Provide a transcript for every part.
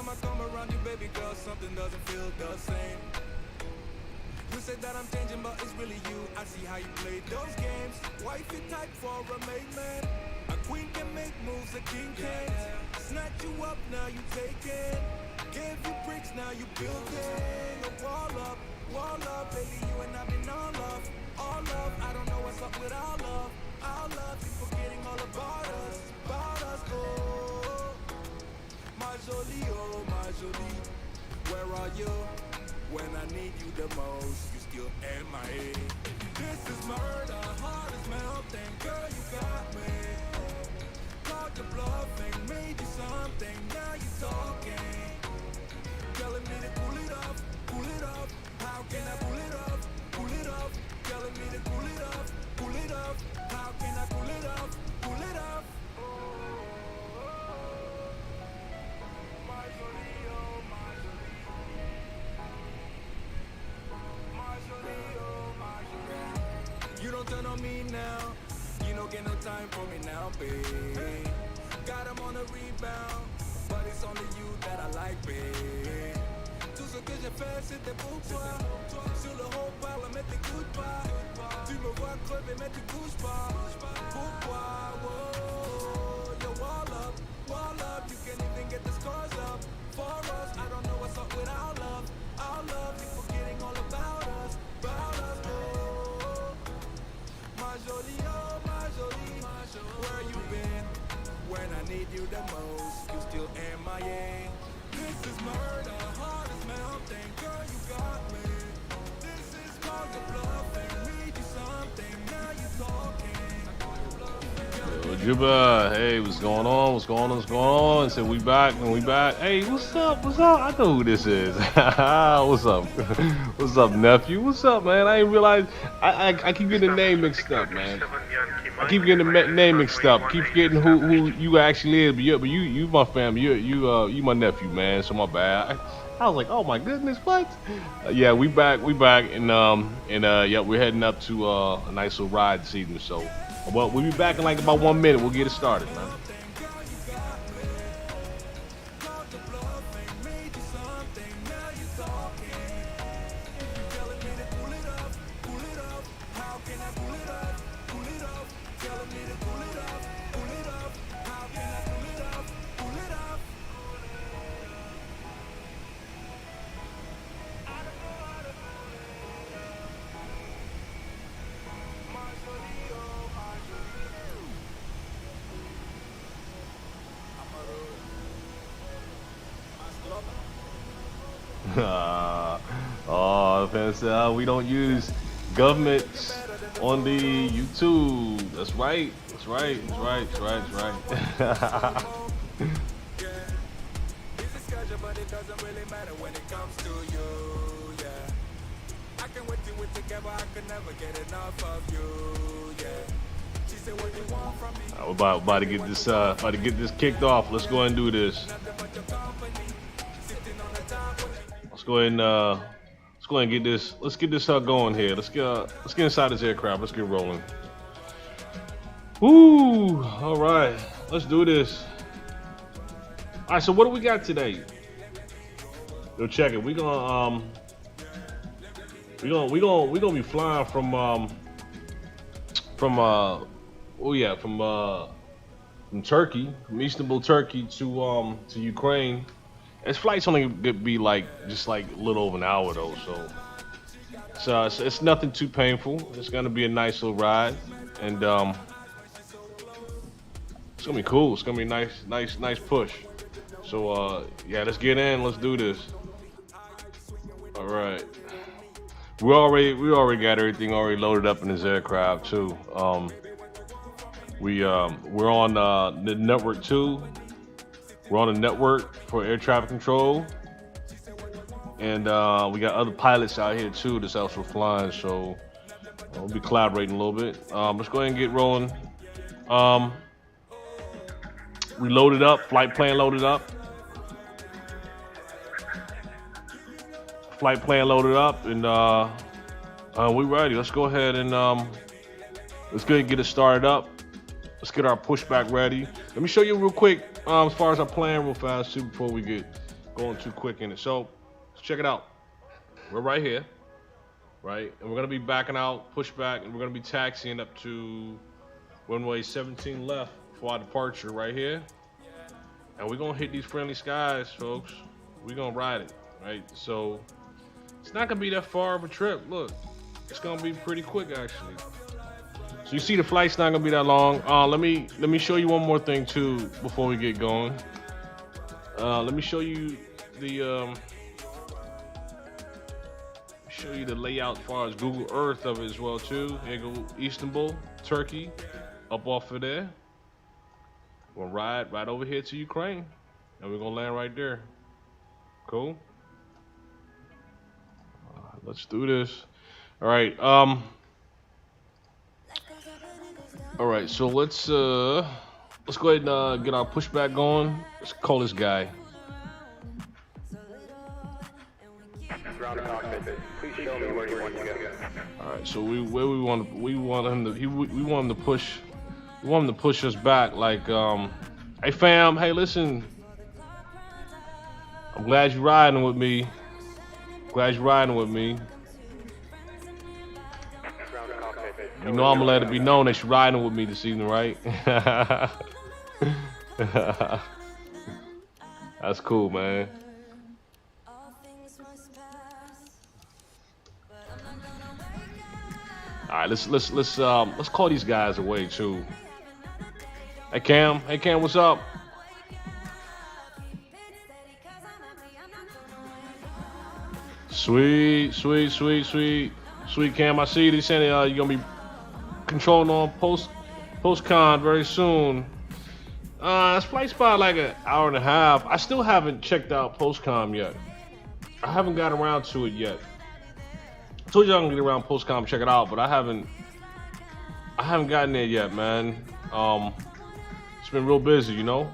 time I come around you, baby girl, something doesn't feel the same. You said that I'm changing, but it's really you. I see how you play those games. Wifey type for a main man. A queen can make moves, a king can't. Snatch you up, now you take it. Give you bricks, now you building a wall up. Baby, you and I been all love. I don't know what's up with our love. You forgetting all about us, oh. My jolie, oh my jolie, where are you? When I need you the most, you still MIA. This is murder, heart is melting, girl, you got me. Caught your bluffing, made you something, now you talking. Telling me to pull it off. How can I pull it off? Telling me to pull it off. How can I pull it off? My jolie, oh my jolie. You don't turn on me now. You don't get no time for me now, babe. Got him on a rebound, but it's only you that I like, babe. Tout ce que j'ai fait c'était pour toi. Sur le haut parlement t'écoutes pas. Tu me vois crever mais tu bouges pas. Pourquoi? Whoa, you're wall up. You can't even get the scores up. For us, I don't know what's up with our love. You forgetting all about us, oh. My jolie, oh my jolie, where you been? When I need you the most, you still MIA. This is murder, heart is melting, girl, you got me. This is called the bluffing, read you something, now you talking. Yo, Juba, hey, what's going on? Said we back. Hey, what's up? I know who this is. What's up? What's up, nephew? What's up, man? I ain't realize. I keep getting the name mixed up, man. I keep getting the name mixed up. Keep forgetting who you actually is. But you my family. You my nephew, man. So my bad. I was like, oh my goodness, what? Yeah, we back, and yeah, we're heading up to a nice little ride this evening. So, well, we'll be back in like about 1 minute. We'll get it started, man. Oh, fans say we don't use governments on the YouTube. That's right. We're about to get this kicked off. Let's go ahead and do this. Let's go ahead and get this. Let's get this going here. Let's get inside this aircraft. Let's get rolling. Woo! All right, let's do this. All right, so what do we got today? Yo, check it. We're gonna be flying from Turkey, from Istanbul, Turkey to Ukraine. This flight's only gonna be just a little over an hour though, so it's nothing too painful. It's gonna be a nice little ride, and it's gonna be cool. It's gonna be a nice push. So yeah, let's get in. Let's do this. All right. We already got everything already loaded up in this aircraft too. We're on the network 2. We're on the network for air traffic control, and we got other pilots out here too that's also flying. So we'll be collaborating a little bit. Let's go ahead and get rolling. We loaded up. Flight plan loaded up. And we ready. Let's go ahead and get it started up. Let's get our pushback ready. Let me show you real quick as far as our plan real fast too before we get going too quick in it. So let's check it out. We're right here, right? And we're gonna be backing out, push back, and we're gonna be taxiing up to runway 17 left for our departure right here. And we're gonna hit these friendly skies, folks. We're gonna ride it, right? So it's not gonna be that far of a trip. Look, it's gonna be pretty quick actually. So you see the flight's not gonna be that long. Let me show you one more thing too before we get going. Let me show you the layout as far as Google Earth of it as well too. Here go Istanbul, Turkey, up off of there. We'll ride right over here to Ukraine, and we're gonna land right there. Cool. Let's do this. All right. All right. So let's go ahead and get our pushback going. Let's call this guy. Please show me where you want to go. All right. So we want him to push. We want him to push us back. Like, hey fam. Hey, listen. I'm glad you're riding with me. Glad you're riding with me. You know I'm gonna let it be known that you're riding with me this evening, right? That's cool, man. All right, let's call these guys away too. Hey Cam, what's up? Sweet Cam. I see they saying you're gonna be controlling on post-con very soon. This flight's about like an hour and a half. I still haven't checked out post-com yet. I haven't got around to it yet. I told you I'm gonna get around post-com, check it out, but I haven't gotten there yet, man. It's been real busy, you know.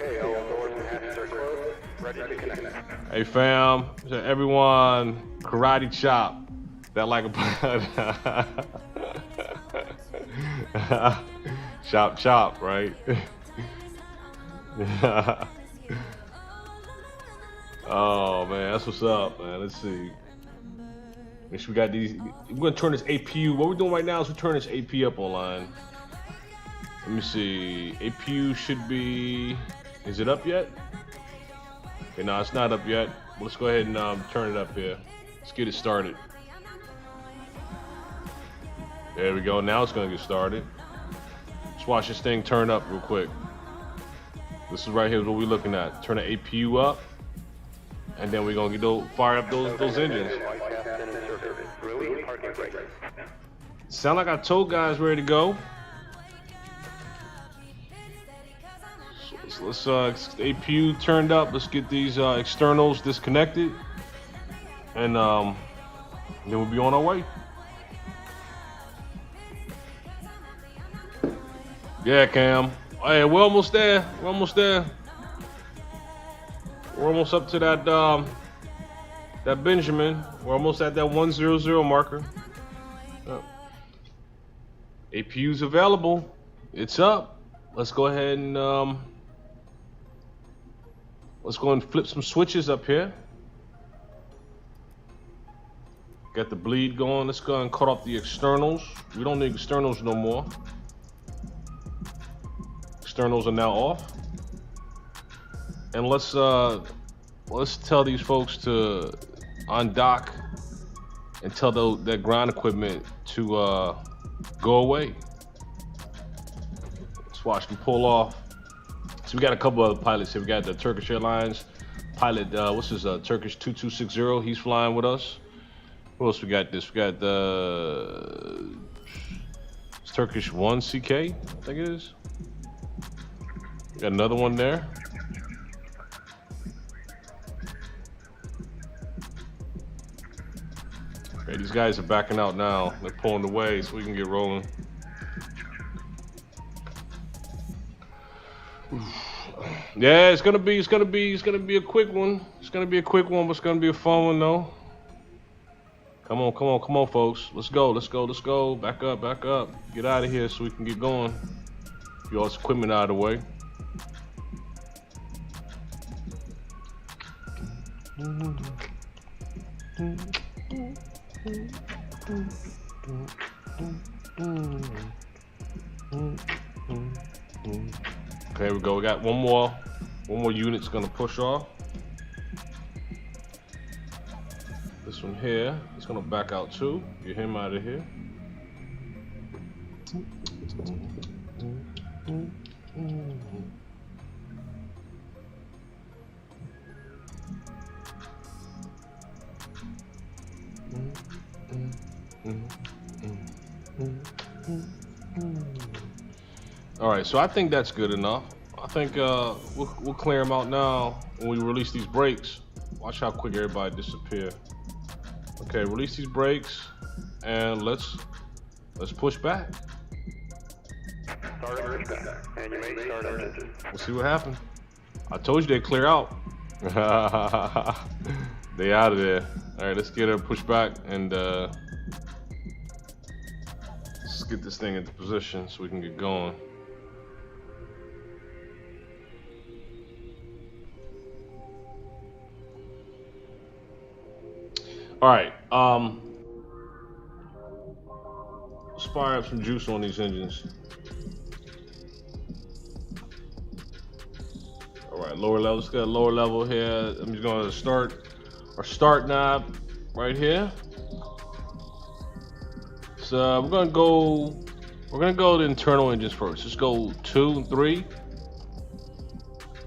Okay, all doors and hatches are closed. Ready to connect. Hey fam, everyone, karate chop. That like a chop, right? Oh man, that's what's up, man. Let's see. Make sure we got these. We're gonna turn this APU. What we're doing right now is we turn this AP up online. Let me see. APU should be. Is it up yet? Okay, no, it's not up yet. Let's go ahead and turn it up here. Let's get it started. There we go. Now it's gonna get started. Let's watch this thing turn up real quick. This is right here is what we're looking at. Turn the APU up, and then we're gonna fire up those engines. Sound like our tow guy's ready to go. So let's APU turned up. Let's get these externals disconnected, and then we'll be on our way. Yeah, Cam. Hey, we're almost there. We're almost there. We're almost up to that that Benjamin. We're almost at that 100 marker. APU's available. It's up. Let's go ahead and flip some switches up here. Got the bleed going. Let's go and cut off the externals. We don't need externals no more. Externals are now off. And let's tell these folks to undock and tell that ground equipment to go away. Let's watch them pull off. So we got a couple other pilots here. We got the Turkish Airlines pilot, what's his Turkish 2260. He's flying with us. Who else we got? We got the Turkish 1CK, I think it is. Got another one there. Okay, these guys are backing out now. They're pulling away so we can get rolling. Yeah, it's gonna be a quick one. It's gonna be a quick one, but it's gonna be a fun one though. Come on, folks. Let's go. Back up. Get out of here so we can get going. Get all this equipment out of the way. Okay, here we go. We got one more unit's gonna push off. This one here, it's gonna back out too. Get him out of here. All right, so I think that's good enough. I think we'll clear them out now when we release these brakes. Watch how quick everybody disappear. Okay, release these brakes and let's push back. Start pushback. And you may start engine. We'll see what happens. I told you they'd clear out. They out of there. All right, let's get her pushed back and let's get this thing into position so we can get going. All right, let's fire up some juice on these engines. All right, lower level, let's get a lower level here. I'm just gonna start our start knob right here. So we're gonna go to internal engines first. Let's go 2 and 3.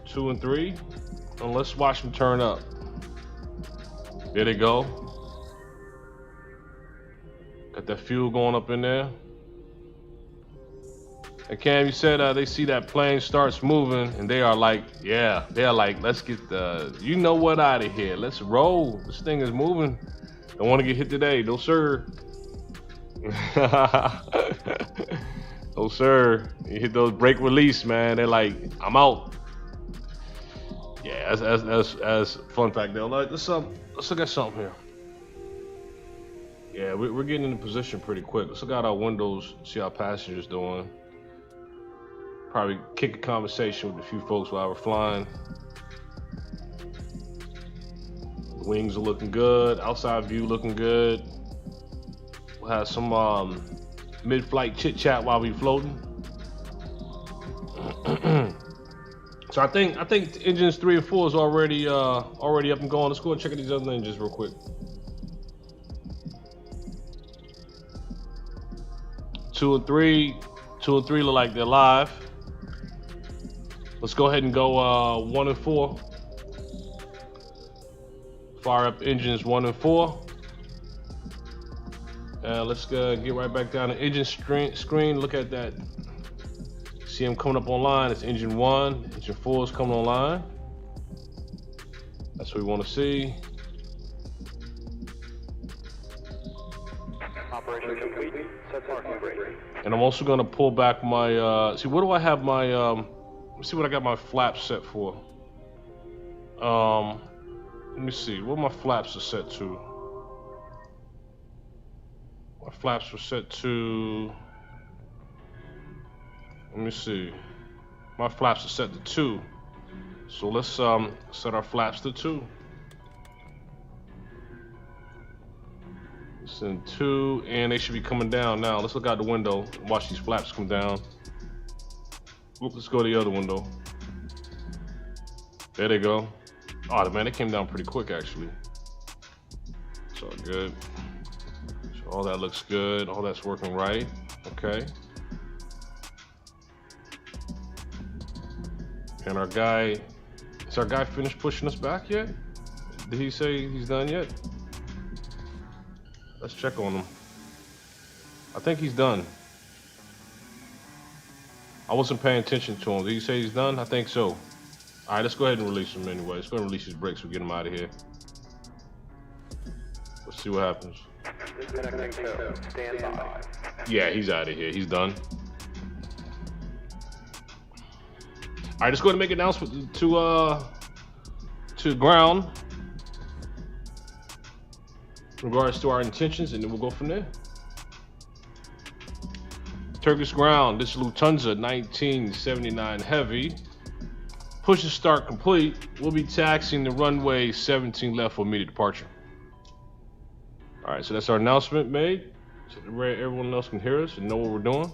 2 and 3, and let's watch them turn up. There they go. Got that fuel going up in there. And Cam, you said they see that plane starts moving and they are like, yeah, they're like, let's get the, you know what, out of here. Let's roll. This thing is moving. Don't want to get hit today. No, sir. No, sir. You hit those brake release, man. They're like, I'm out. Yeah, as fun fact though. Let's look at something here. Yeah, we're getting into position pretty quick. Let's look out our windows, see how passengers doing. Probably kick a conversation with a few folks while we're flying. The wings are looking good. Outside view looking good. We'll have some mid-flight chit-chat while we're floating. So I think engines 3 and 4 is already up and going. Let's go and check out these other engines real quick. 2 and 3 look like they're live. Let's go ahead and go 1 and 4. Fire up engines 1 and 4. Let's get right back down to engine screen. Look at that. See them coming up online. It's engine 1. Engine 4 is coming online. That's what we want to see. Operation complete. Set parking brake. And I'm also going to pull back my, see, what do I have my, let's see what I got my flaps set for. Let me see, what my flaps are set to. My flaps were set to, let me see. My flaps are set to 2. So let's set our flaps to 2. Send 2, and they should be coming down now. Let's look out the window and watch these flaps come down. Oop, let's go to the other window. There they go. Oh man, they came down pretty quick actually. It's all good. So all that looks good. All that's working right. Okay. And our guy, is our guy finished pushing us back yet? Did he say he's done yet? Let's check on him. I think he's done. I wasn't paying attention to him. Did he say he's done? I think so. All right, let's go ahead and release him anyway. Let's go ahead and release his brakes. We'll get him out of here. Let's see what happens. Disconnecting code. Stand by. Yeah, he's out of here. He's done. All right, let's go ahead and make an announcement to ground in regards to our intentions, and then we'll go from there. Turkish ground, this is Lufthansa 1979 Heavy. Push to start complete. We'll be taxiing the runway 17 left for immediate departure. All right, so that's our announcement made. So everyone else can hear us and know what we're doing.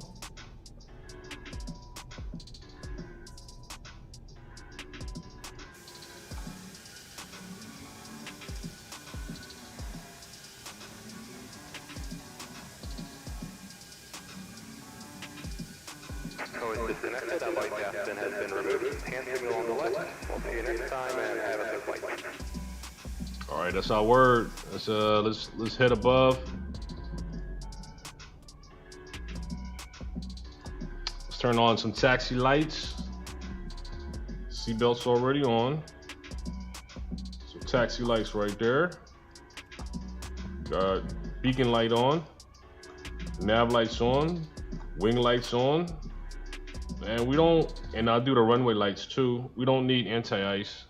Code disconnected. A light gas bin has been removed. Hand signal on the left. We'll see you next time and have a good flight. All right, that's our word. Let's head above. Let's turn on some taxi lights. Seatbelts already on. So taxi lights right there. Got beacon light on. Nav lights on. Wing lights on. And I'll do the runway lights too. We don't need anti-ice.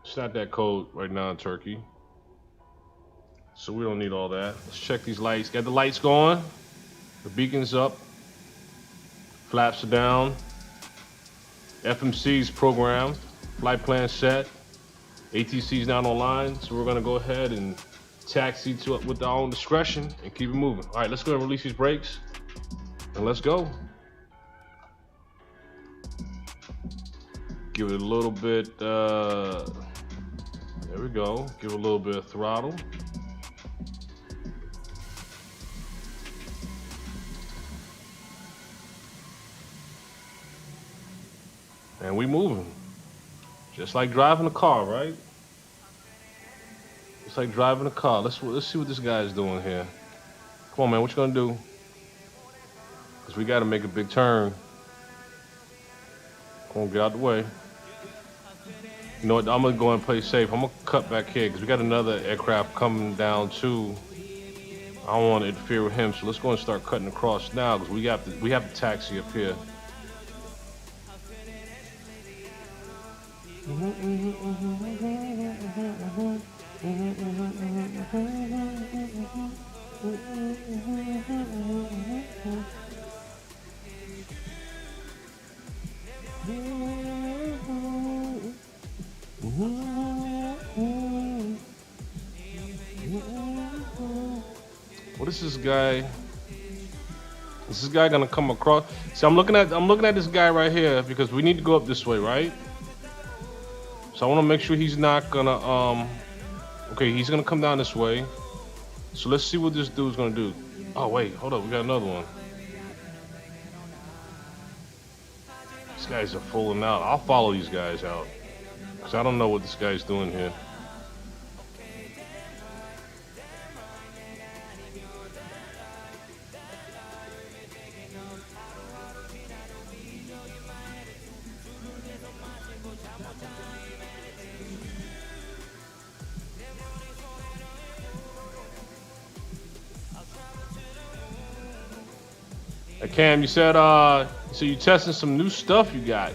It's not that cold right now in Turkey. So we don't need all that. Let's check these lights. Got the lights going. The beacon's up. Flaps are down. FMC's programmed. Flight plan set. ATC's not online. So we're gonna go ahead and taxi to with our own discretion and keep it moving. All right, let's go and release these brakes. And let's go. Give it a little bit, there we go. Give it a little bit of throttle. And we moving. Just like driving a car, right? Just like driving a car. Let's see what this guy's doing here. Come on, man, what you gonna do? Because we gotta make a big turn. Come on, get out the way. You know what, I'm gonna go and play safe. I'm gonna cut back here because we got another aircraft coming down too. I don't want to interfere with him, so let's go and start cutting across now because we have to taxi up here. What is this guy? Is this guy gonna come across? See, I'm looking at this guy right here because we need to go up this way, right? So I want to make sure he's not gonna okay, he's gonna come down this way. So let's see what this dude's gonna do. Oh wait, hold up, we got another one. These guys are fooling out. I'll follow these guys out because I don't know what this guy's doing here. Hey Cam, you said so you testing some new stuff you got.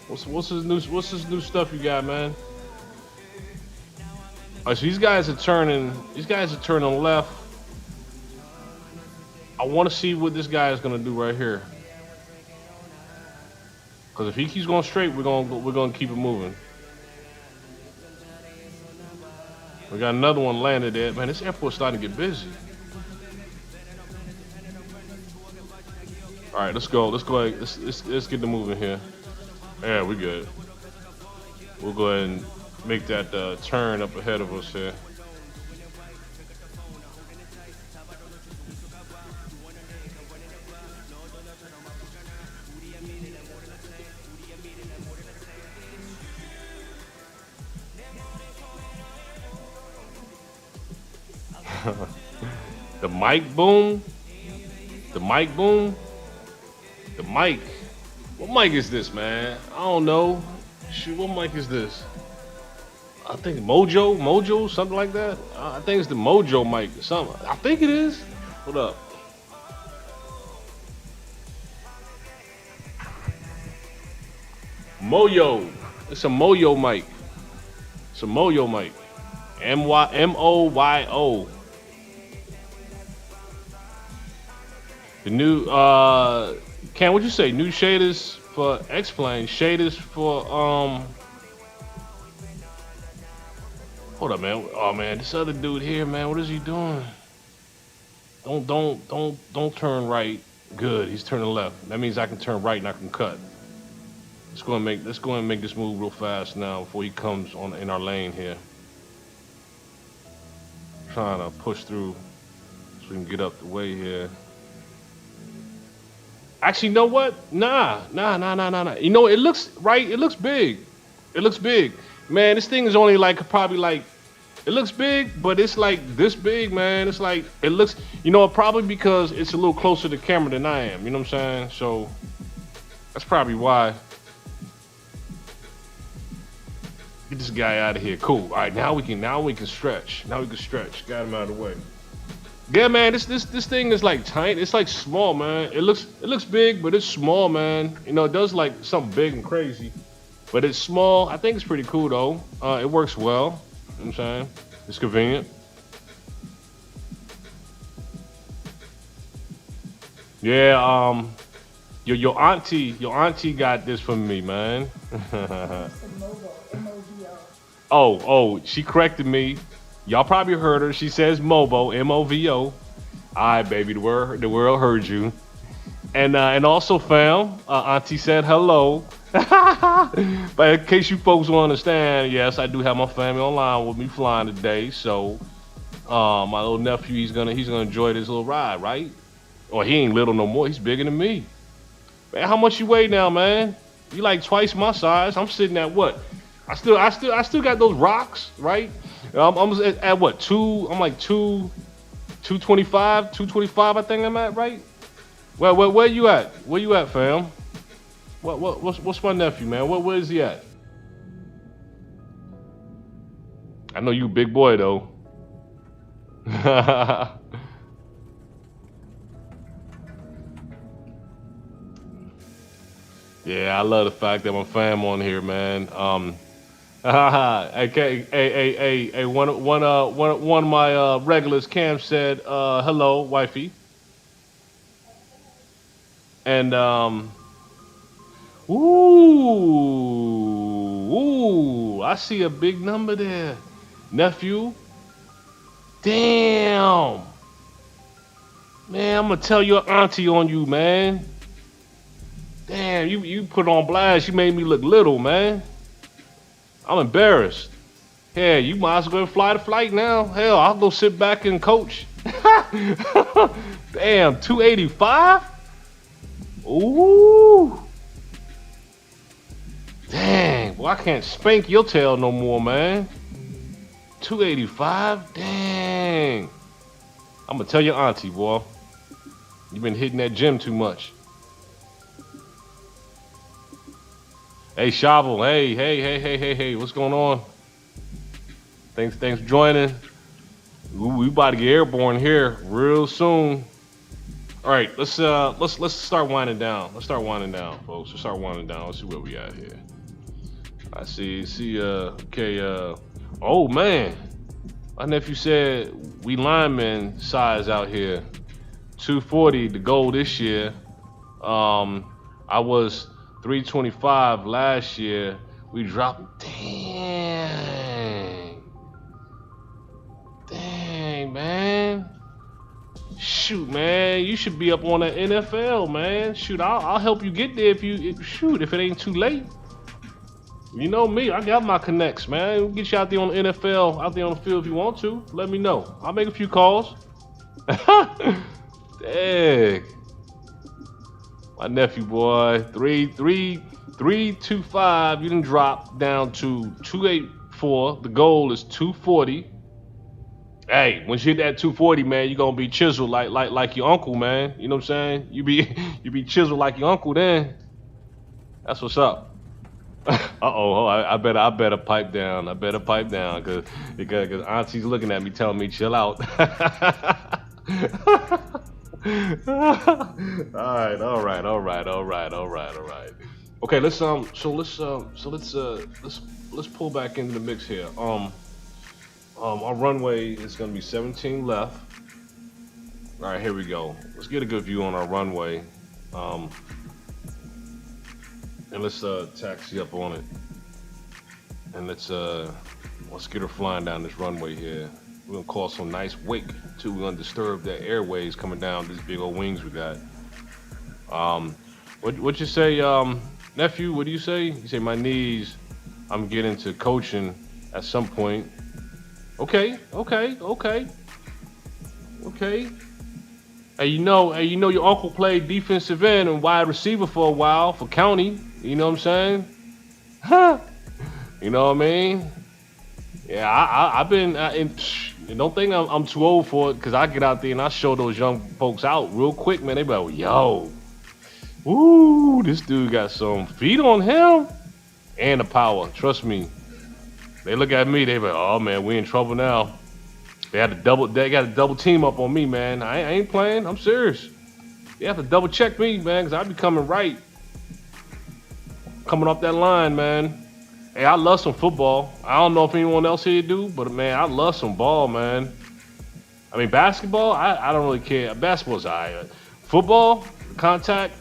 What's this new stuff you got, man? Alright, so these guys are turning left. I want to see what this guy is gonna do right here. Cause if he keeps going straight, we're gonna keep it moving. We got another one landed there. Man, this airport's starting to get busy. All right, let's go. Let's get the moving here. Yeah, we good. We'll go ahead and make that turn up ahead of us here. The mic boom. The mic boom. The mic. What mic is this, man? I don't know. Shoot, what mic is this? I think Mojo, something like that. I think it's the Mojo mic or something. I think it is. Hold up. Moyo. It's a Moyo mic. It's a Moyo mic. M-O-Y-O. The new Cam, what'd you say? New shaders for XPlane, shaders for hold up, man. Oh man, this other dude here, man, what is he doing? Don't turn right. Good, he's turning left. That means I can turn right and I can cut. Let's go and make this move real fast now before he comes on in our lane here. Trying to push through so we can get up the way here. Actually, you know what? Nah. You know, it looks right. It looks big. It looks big. Man, this thing is only like probably like, it looks big, but it's like this big, man. It's like, it looks, you know, probably because it's a little closer to the camera than I am. You know what I'm saying? So that's probably why. Get this guy out of here. Cool. All right, now we can stretch. Now we can stretch. Got him out of the way. Yeah, man, this thing is like tiny. It's like small, man. It looks big, but it's small, man. You know, it does like something big and crazy, but it's small. I think it's pretty cool though. It works well. You know what I'm saying? It's convenient. Yeah, your auntie got this from me, man. Oh, she corrected me. Y'all probably heard her. She says Mobo, M-O-V-O. All right, baby, the world heard you. And also, fam, auntie said hello. But in case you folks will understand, yes, I do have my family online with me flying today. So, my little nephew, he's gonna enjoy this little ride, right? Or he ain't little no more. He's bigger than me. Man, how much you weigh now, man? You like twice my size. I'm sitting at what? I still got those rocks, right? I'm at what, I'm like 225, I think I'm at, right? Well, where you at? Where you at, fam? What's my nephew, man? Where is he at? I know you a big boy though. Yeah, I love the fact that my fam on here, man. Hey, one of my regulars, Cam, said, hello, wifey. And, ooh, I see a big number there. Nephew. Damn. Man, I'm gonna tell your auntie on you, man. Damn, you put on blast. You made me look little, man. I'm embarrassed. Yeah, you might as well fly the flight now. Hell, I'll go sit back and coach. Damn, 285? Ooh. Dang, boy, I can't spank your tail no more, man. 285? Dang. I'm gonna tell your auntie, boy. You been hitting that gym too much. Hey, Shovel. Hey. What's going on? Thanks for joining. We about to get airborne here real soon. All right, let's start winding down. Let's start winding down, folks. Let's start winding down. Let's see where we at here. I see. Okay. Oh man, my nephew said we linemen size out here. 240 the goal this year. I was 325 last year. We dropped. Dang, man. Shoot, man. You should be up on the NFL, man. Shoot, I'll help you get there if it ain't too late. You know me, I got my connects, man. We'll get you out there on the NFL, out there on the field if you want to. Let me know. I'll make a few calls. Dang. My nephew, boy, 325. You done drop down to 284. The goal is 240. Hey, once you hit that 240, man, you gonna be chiseled like your uncle, man. You know what I'm saying? You be chiseled like your uncle then. That's what's up. I better pipe down. I better pipe down because auntie's looking at me, telling me chill out. All right. Okay, let's pull back into the mix here. Our runway is gonna be 17 left. All right, here we go. Let's get a good view on our runway. And let's taxi up on it. And let's get her flying down this runway here. We're gonna cause some nice wake too. We're gonna disturb the airways coming down these big old wings we got. What you say, nephew? What do you say? You say my knees. I'm getting to coaching at some point. Okay. Hey, you know your uncle played defensive end and wide receiver for a while for County. You know what I'm saying? Huh? You know what I mean? Yeah, I've been. Don't think I'm too old for it, because I get out there and I show those young folks out real quick, man. They be like, yo, ooh, this dude got some feet on him and the power. Trust me. They look at me, they be like, oh man, we in trouble now. They got a double team up on me, man. I ain't playing. I'm serious. They have to double check me, man, because I be coming right. Coming off that line, man. Hey, I love some football. I don't know if anyone else here do, but man, I love some ball, man. I mean, basketball, I don't really care. Basketball's all right. Football, contact,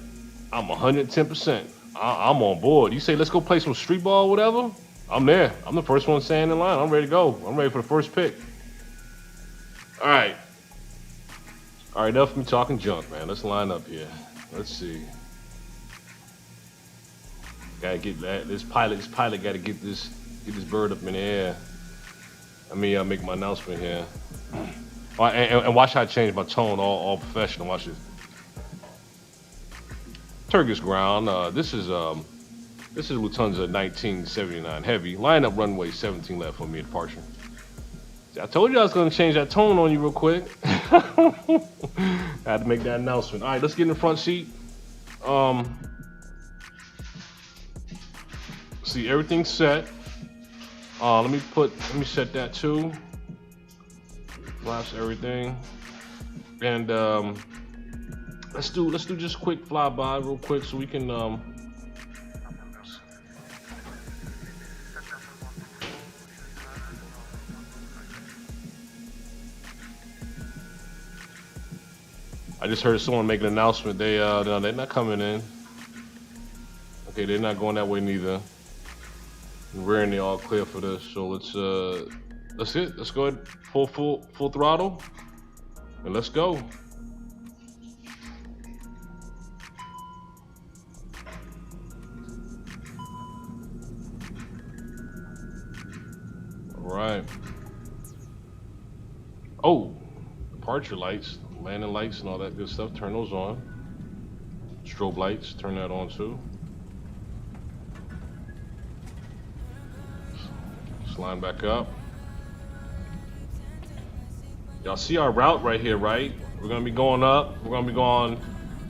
I'm 110%. I'm on board. You say, let's go play some street ball, whatever, I'm there. I'm the first one standing in line. I'm ready to go. I'm ready for the first pick. All right, enough of me talking junk, man. Let's line up here. Let's see. Gotta get that. This pilot gotta get this bird up in the air. Let me make my announcement here. And watch how I change my tone, all professional. Watch this. Turkish ground. This is Lufthansa 1979 heavy. Line up runway 17 left for me departure. I told you I was gonna change that tone on you real quick. I had to make that announcement. All right, let's get in the front seat. See, everything's set. Let me set that too. Flaps everything. And let's do just a quick flyby real quick so we can I just heard someone make an announcement. They're not coming in. Okay, they're not going that way neither. We're in the all clear for this, so let's go ahead, full throttle, and let's go. All right. Oh, departure lights, landing lights, and all that good stuff. Turn those on. Strobe lights, turn that on too. Line back up. Y'all see our route right here, right? We're gonna be going up. We're gonna be going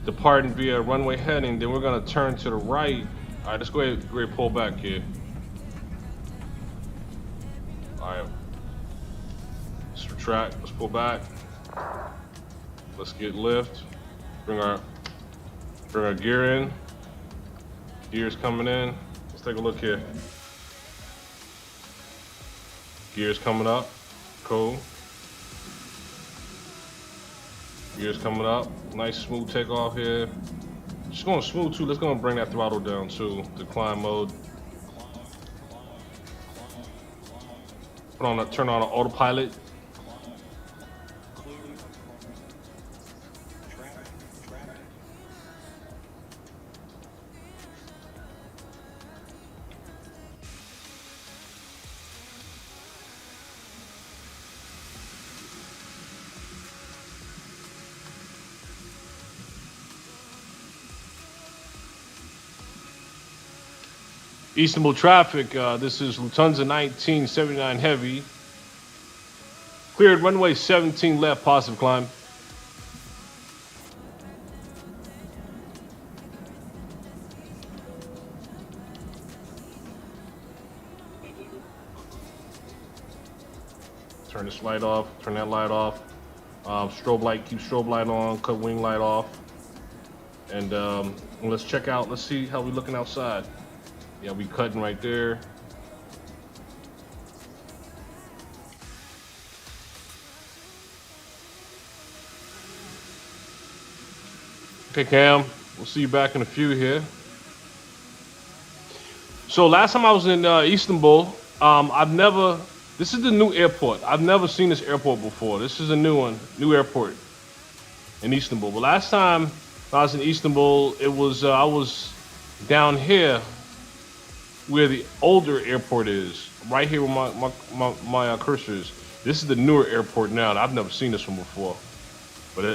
departing via runway heading. Then we're gonna turn to the right. All right, let's go ahead and pull back here. All right, let's retract. Let's pull back. Let's get lift. Bring our gear in. Gear's coming in. Let's take a look here. Gears coming up, cool. Gears coming up, nice smooth takeoff here. Just going smooth too. Let's go and bring that throttle down too, to climb mode. Turn on the autopilot. Istanbul traffic, this is Lufthansa 1979 heavy. Cleared runway 17 left, positive climb. Turn this light off, turn that light off. Strobe light, keep strobe light on, cut wing light off. And let's check out, let's see how we looking outside. Yeah, we cutting right there. Okay, Cam, we'll see you back in a few here. So last time I was in Istanbul, this is the new airport. I've never seen this airport before. This is a new one, new airport in Istanbul. But last time I was in Istanbul, I was down here where the older airport is, right here where my cursor is. This is the newer airport now, and I've never seen this one before. But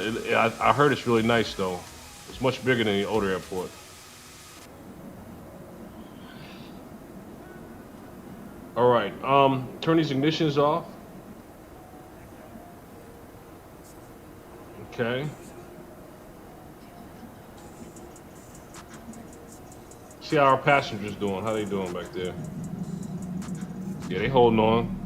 I heard it's really nice though. It's much bigger than the older airport. All right, turn these ignitions off. Okay. See how our passengers doing, how they doing back there. Yeah, they holding on.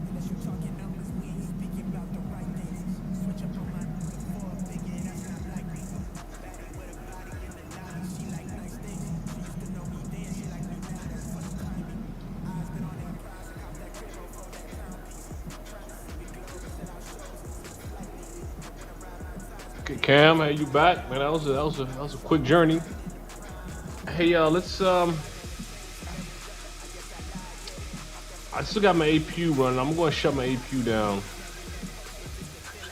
Okay, Cam, hey, you back? Man, that was a quick journey. Hey, let's I still got my APU running. I'm going to shut my APU down.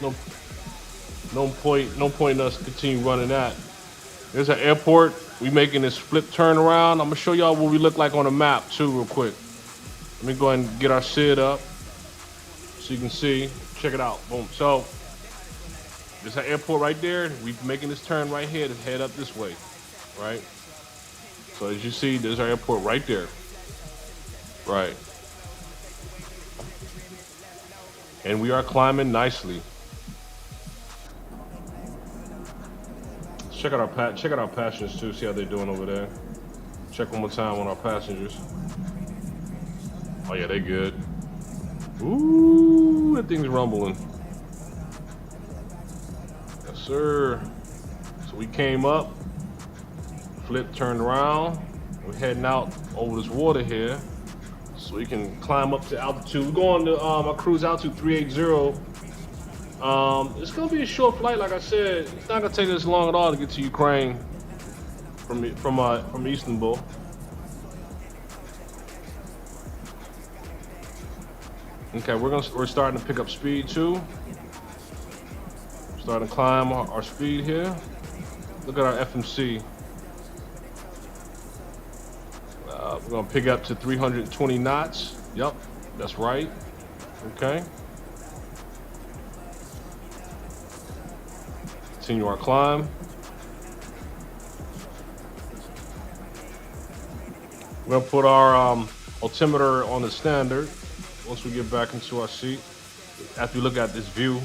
There's no point in us continue running that. There's an airport. We making this flip turnaround. I'm gonna show y'all what we look like on a map too, real quick. Let me go ahead and get our SID up so you can see. Check it out. Boom. So there's an airport right there. We're making this turn right here to head up this way, right? So as you see, there's our airport right there, right? And we are climbing nicely. Check out our passengers too. See how they're doing over there. Check one more time on our passengers. Oh yeah, they good. Ooh, that thing's rumbling. Yes, sir. So we came up, flipped, turned around. We're heading out over this water here, so we can climb up to altitude. We're going to our cruise altitude 380. It's gonna be a short flight, like I said. It's not gonna take us long at all to get to Ukraine from Istanbul. Okay, we're starting to pick up speed too. Starting to climb our speed here. Look at our FMC. We're gonna pick up to 320 knots. Yep, that's right. Okay. Continue our climb. We're gonna put our altimeter on the standard once we get back into our seat. After we look at this view.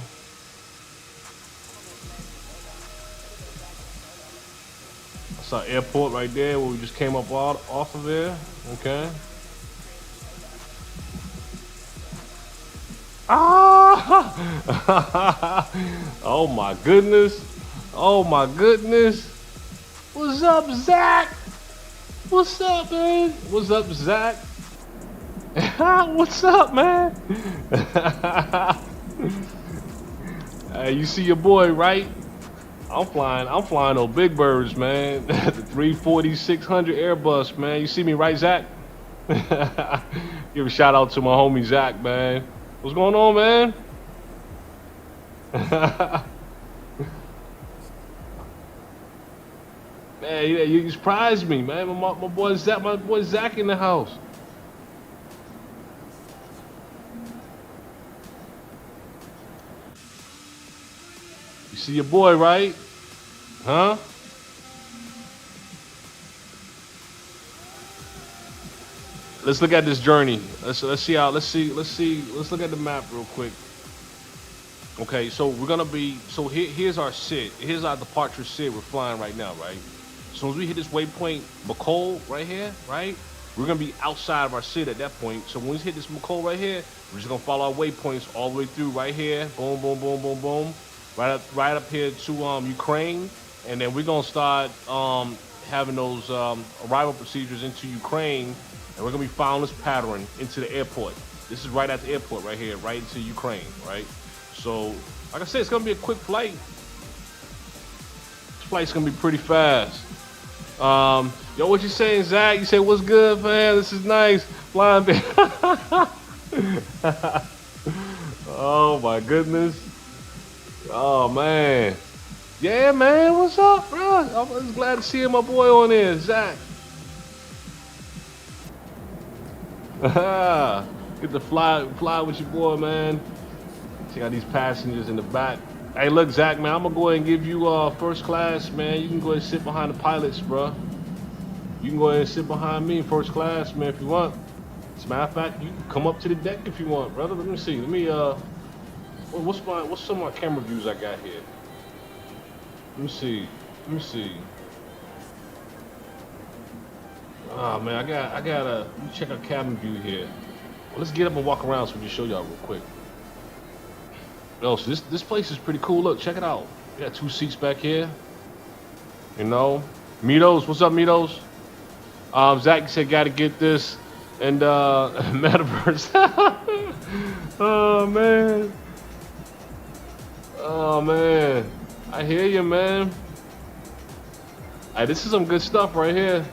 That's our airport right there where we just came up off of there. Okay. Ah! Oh my goodness. Oh my goodness. What's up, Zach? What's up, man? What's up, Zach? What's up, man? Hey, you see your boy, right? I'm flying those big birds, man. The 340-600 Airbus, man. You see me, right, Zach? Give a shout out to my homie Zach, man. What's going on, man? Man, you surprised me, man. My boy Zach in the house. You see your boy, right? Huh? Let's look at this journey. Let's look at the map real quick. Okay, so we're gonna be, here's our SID. Here's our departure SID. We're flying right now, right? As soon as we hit this waypoint, McCall, right here, right? We're gonna be outside of our SID at that point. So when we hit this McCall right here, we're just gonna follow our waypoints all the way through right here. Boom, boom, boom, boom, boom. Right up here to Ukraine, and then we're gonna start having those arrival procedures into Ukraine, and we're gonna be following this pattern into the airport. This is right at the airport right here, right into Ukraine, right? So, like I said, it's gonna be a quick flight. flight's gonna be pretty fast. Yo, what you saying, Zach? You say what's good, man? This is nice. Flying baby. Oh my goodness. Oh man. Yeah, man. What's up, bro? I'm just glad to see my boy on there, Zach. Get to fly with your boy, man. Check out these passengers in the back. Hey, look, Zach, man, I'm gonna go ahead and give you first class, man. You can go ahead and sit behind the pilots, bro. You can go ahead and sit behind me in first class, man, if you want. As a matter of fact, you can come up to the deck if you want, brother. Let me see. Let me what's some of my camera views I got here? Let me see. Oh man, I gotta let me check our cabin view here. Well, let's get up and walk around so we can show y'all real quick. Yo, so this place is pretty cool. Look, check it out. We got 2 seats back here. You know, Mitos, what's up, Mitos? Zach said gotta get this and Metaverse. Oh man, I hear you, man. Hey, this is some good stuff right here.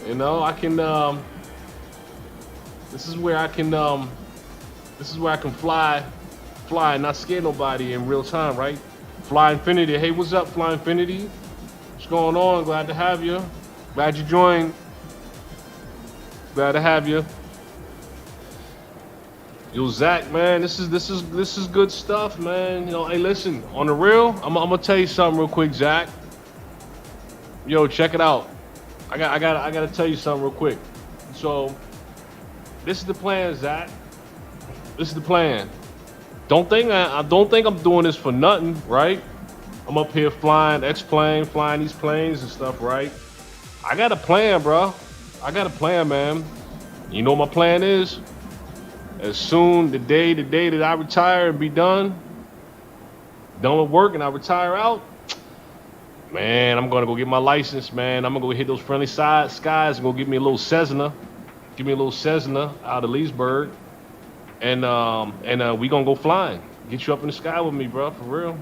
You know, I can this is where I can fly and not scare nobody in real time, right? Fly Infinity. Hey, what's up, Fly Infinity? What's going on? Glad to have you. Glad you joined. Glad to have you. Yo, Zach, man, this is good stuff, man. You know, hey, listen, on the real, I'm gonna tell you something real quick, Zach. Yo, check it out. I gotta tell you something real quick. So, this is the plan, Zach. This is the plan. Don't think I'm doing this for nothing, right? I'm up here flying XPlane, flying these planes and stuff, right? I got a plan, bro. I got a plan, man. You know what my plan is? As soon the day that I retire and be done with work and I retire out, man, I'm gonna go get my license, man. I'm gonna go hit those friendly skies and go get me a little Cessna. Give me a little Cessna out of Leesburg. And we gonna go flying. Get you up in the sky with me, bro, for real.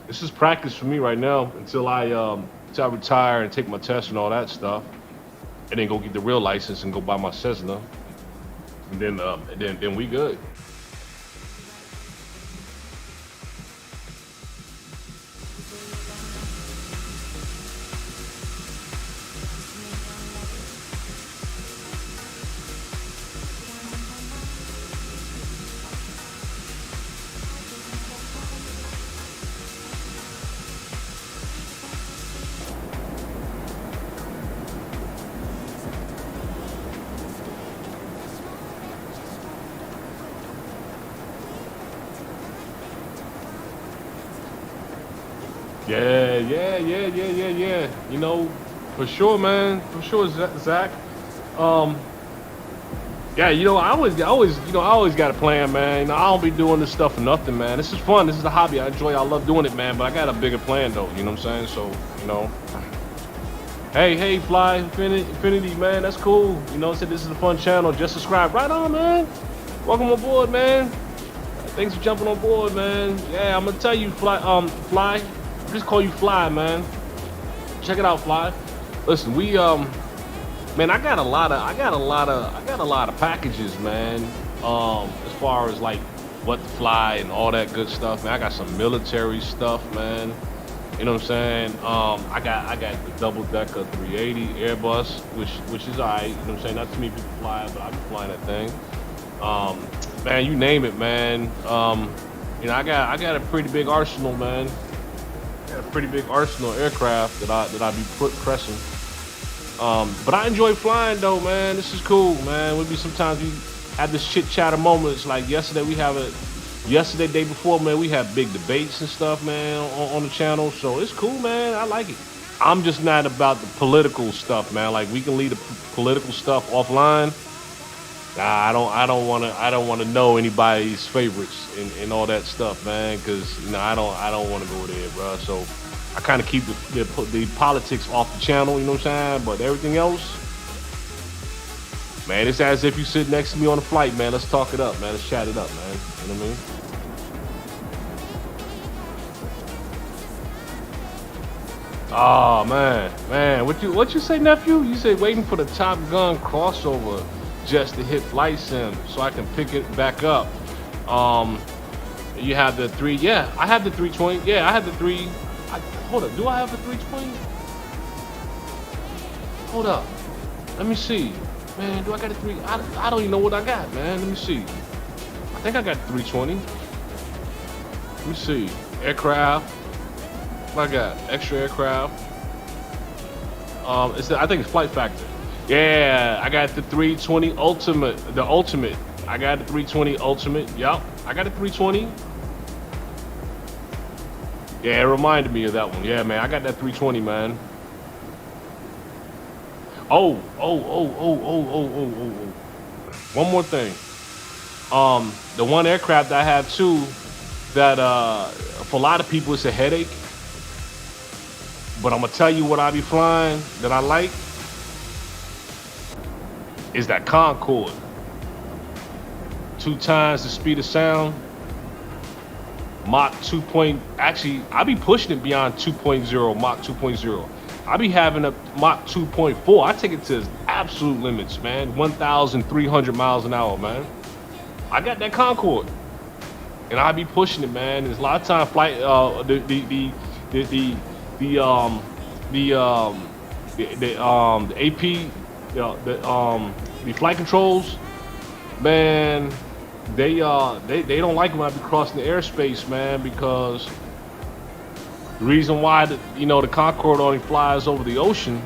This is practice for me right now until I retire and take my test and all that stuff, and then go get the real license and go buy my Cessna, and then we good. Yeah. You know, for sure, man. For sure, Zach. Yeah, you know, I always got a plan, man. You know, I don't be doing this stuff for nothing, man. This is fun. This is a hobby. I enjoy it. I love doing it, man. But I got a bigger plan, though. You know what I'm saying? So, you know. Hey, Fly Infinity, man. That's cool. You know, said this is a fun channel. Just subscribe. Right on, man. Welcome aboard, man. Thanks for jumping on board, man. Yeah, I'm gonna tell you, Fly. Just call you Fly, man. Check it out, Fly. Listen, we man, I got a lot of packages, man. As far as like what to fly and all that good stuff, man. I got some military stuff, man. You know what I'm saying? I got the double decker 380 Airbus, which is alright. You know what I'm saying? Not too many people fly it, but I'm flying that thing. Man, you name it, man. You know, I got a pretty big arsenal, man. I got a pretty big arsenal aircraft that I be pressing. But I enjoy flying though, man. This is cool, man. Sometimes we have this chit chatter moments. Like yesterday, day before, man, we had big debates and stuff, man, on the channel. So it's cool, man. I like it. I'm just not about the political stuff, man. Like we can leave the political stuff offline. Nah, I don't want to know anybody's favorites and all that stuff, man. Cause you know I don't want to go there, bro. So I kind of keep the politics off the channel, you know what I'm saying? But everything else, man, it's as if you sit next to me on the flight, man. Let's talk it up, man. Let's chat it up, man. You know what I mean? Oh man, what you say, nephew? You say waiting for the Top Gun crossover jets to hit flight sim so I can pick it back up. You have the three. Yeah, I have the 320. Yeah, I have the three. Hold up, do I have the 320? Hold up, let me see. Man, do I got a three? I don't even know what I got, man. Let me see. I think I got 320. Let me see. Aircraft. What I got? Extra aircraft. I think it's flight factor. Yeah, I got the 320 ultimate. The ultimate. I got the 320 ultimate. Yup, I got the 320. Yeah, it reminded me of that one. Yeah, man, I got that 320, man. Oh. One more thing. The one aircraft I have too, that for a lot of people it's a headache. But I'm gonna tell you what I be flying that I like is that Concorde. 2 times the speed of sound. Mach 2. Actually, I be pushing it beyond 2.0, Mach 2.0. I be having a Mach 2.4. I take it to its absolute limits, man. 1,300 miles an hour, man. I got that Concorde, and I be pushing it, man. There's a lot of time flight. The AP, the flight controls, man. They don't like when I be crossing the airspace, man, because the reason why the Concorde only flies over the ocean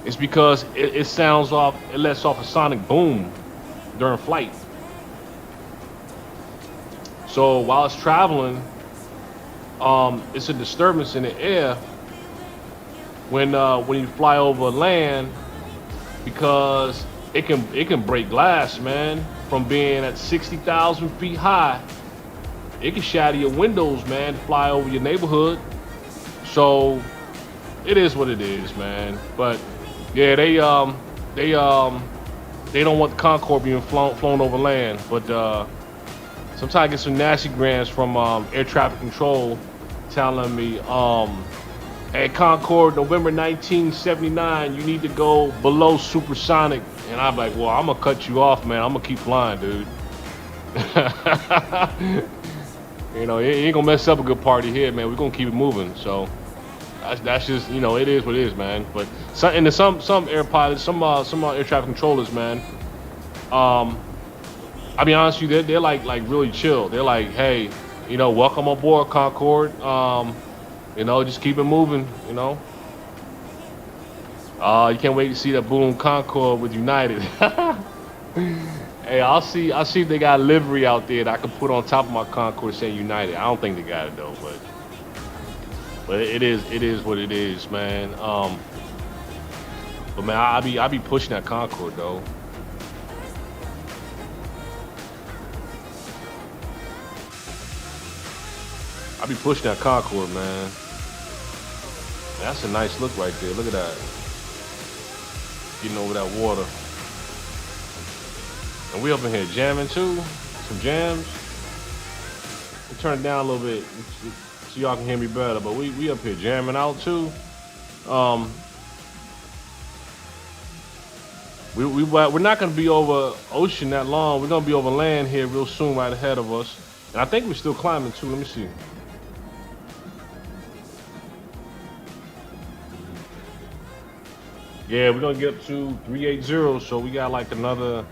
is because it lets off a sonic boom during flight. So while it's traveling, it's a disturbance in the air when you fly over land, because it can break glass, man. From being at 60,000 feet high, it can shatter your windows, man, to fly over your neighborhood. So it is what it is, man. But yeah, they don't want the Concorde being flown over land. But sometimes I get some nasty grams from air traffic control telling me, hey, Concorde, November 1979, you need to go below supersonic. And I'm like, well, I'm gonna cut you off, man. I'm gonna keep flying, dude. It ain't gonna mess up a good party here, man. We're gonna keep it moving. So that's just, it is what it is, man. But some air pilots, some air traffic controllers, man. I'll be honest with you, they're like really chill. They're like, hey, welcome aboard, Concorde. Just keep it moving, you can't wait to see that boom Concorde with United. Hey, I'll see if they got livery out there that I can put on top of my Concorde saying United. I don't think they got it though, but it is what it is, man. But man, I be pushing that Concorde though. I be pushing that Concorde, man. That's a nice look right there. Look at that. Getting over that water. And we up in here jamming too. Some jams. We turn it down a little bit so y'all can hear me better. But we up here jamming out too. We're not gonna be over ocean that long. We're gonna be over land here real soon, right ahead of us. And I think we're still climbing too. Let me see. Yeah, we're gonna get up to 380, so we got like another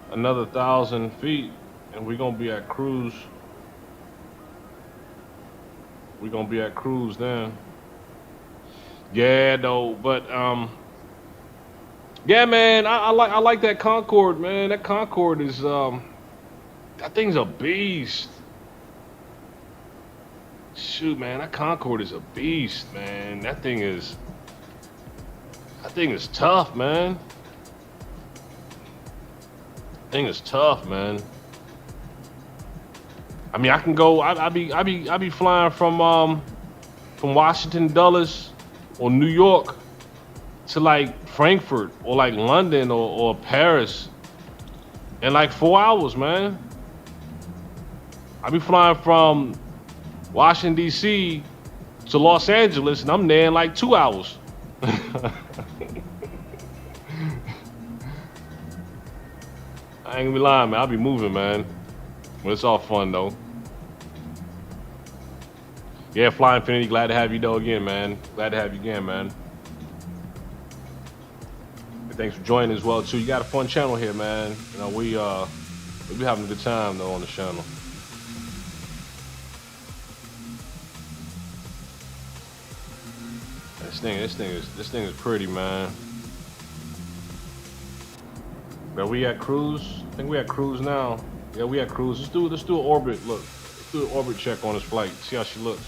1,000 feet, and we're gonna be at cruise. We're gonna be at cruise then. Yeah, though, but yeah, man, I like that Concorde, man. That Concorde is that thing's a beast. Shoot, man, that Concorde is a beast, man. That thing is tough, man. Thing is tough, man. I mean, I can go. I be flying from Washington Dulles or New York to like Frankfurt or like London or Paris in like 4 hours, man. I be flying from Washington D.C. to Los Angeles, and I'm there in like 2 hours. I ain't gonna be lying, man. I'll be moving, man. But it's all fun, though. Yeah, Fly Infinity, glad to have you, though, again, man. Glad to have you again, man. And thanks for joining as well, too. You got a fun channel here, man. You know, we be having a good time, though, on the channel. This thing is pretty, man. But we at cruise. I think we at cruise now. Yeah, we at cruise. Let's do an orbit. Look, let's do an orbit check on this flight. See how she looks.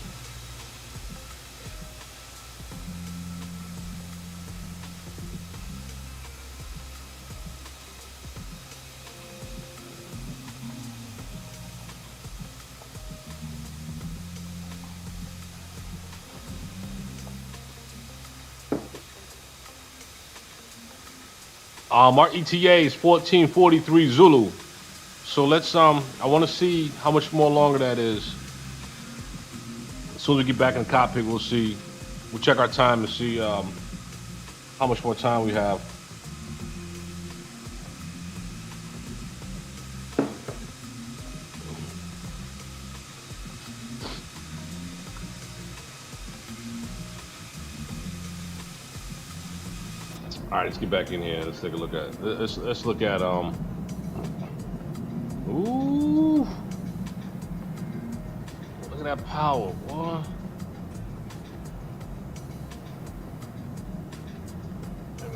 Our ETA is 1443 Zulu. So let's I want to see how much more longer that is. As soon as we get back in the cockpit, we'll see. We'll check our time to see how much more time we have. All right, let's get back in here. Let's take a look at. Let's look at Ooh, look at that power, boy.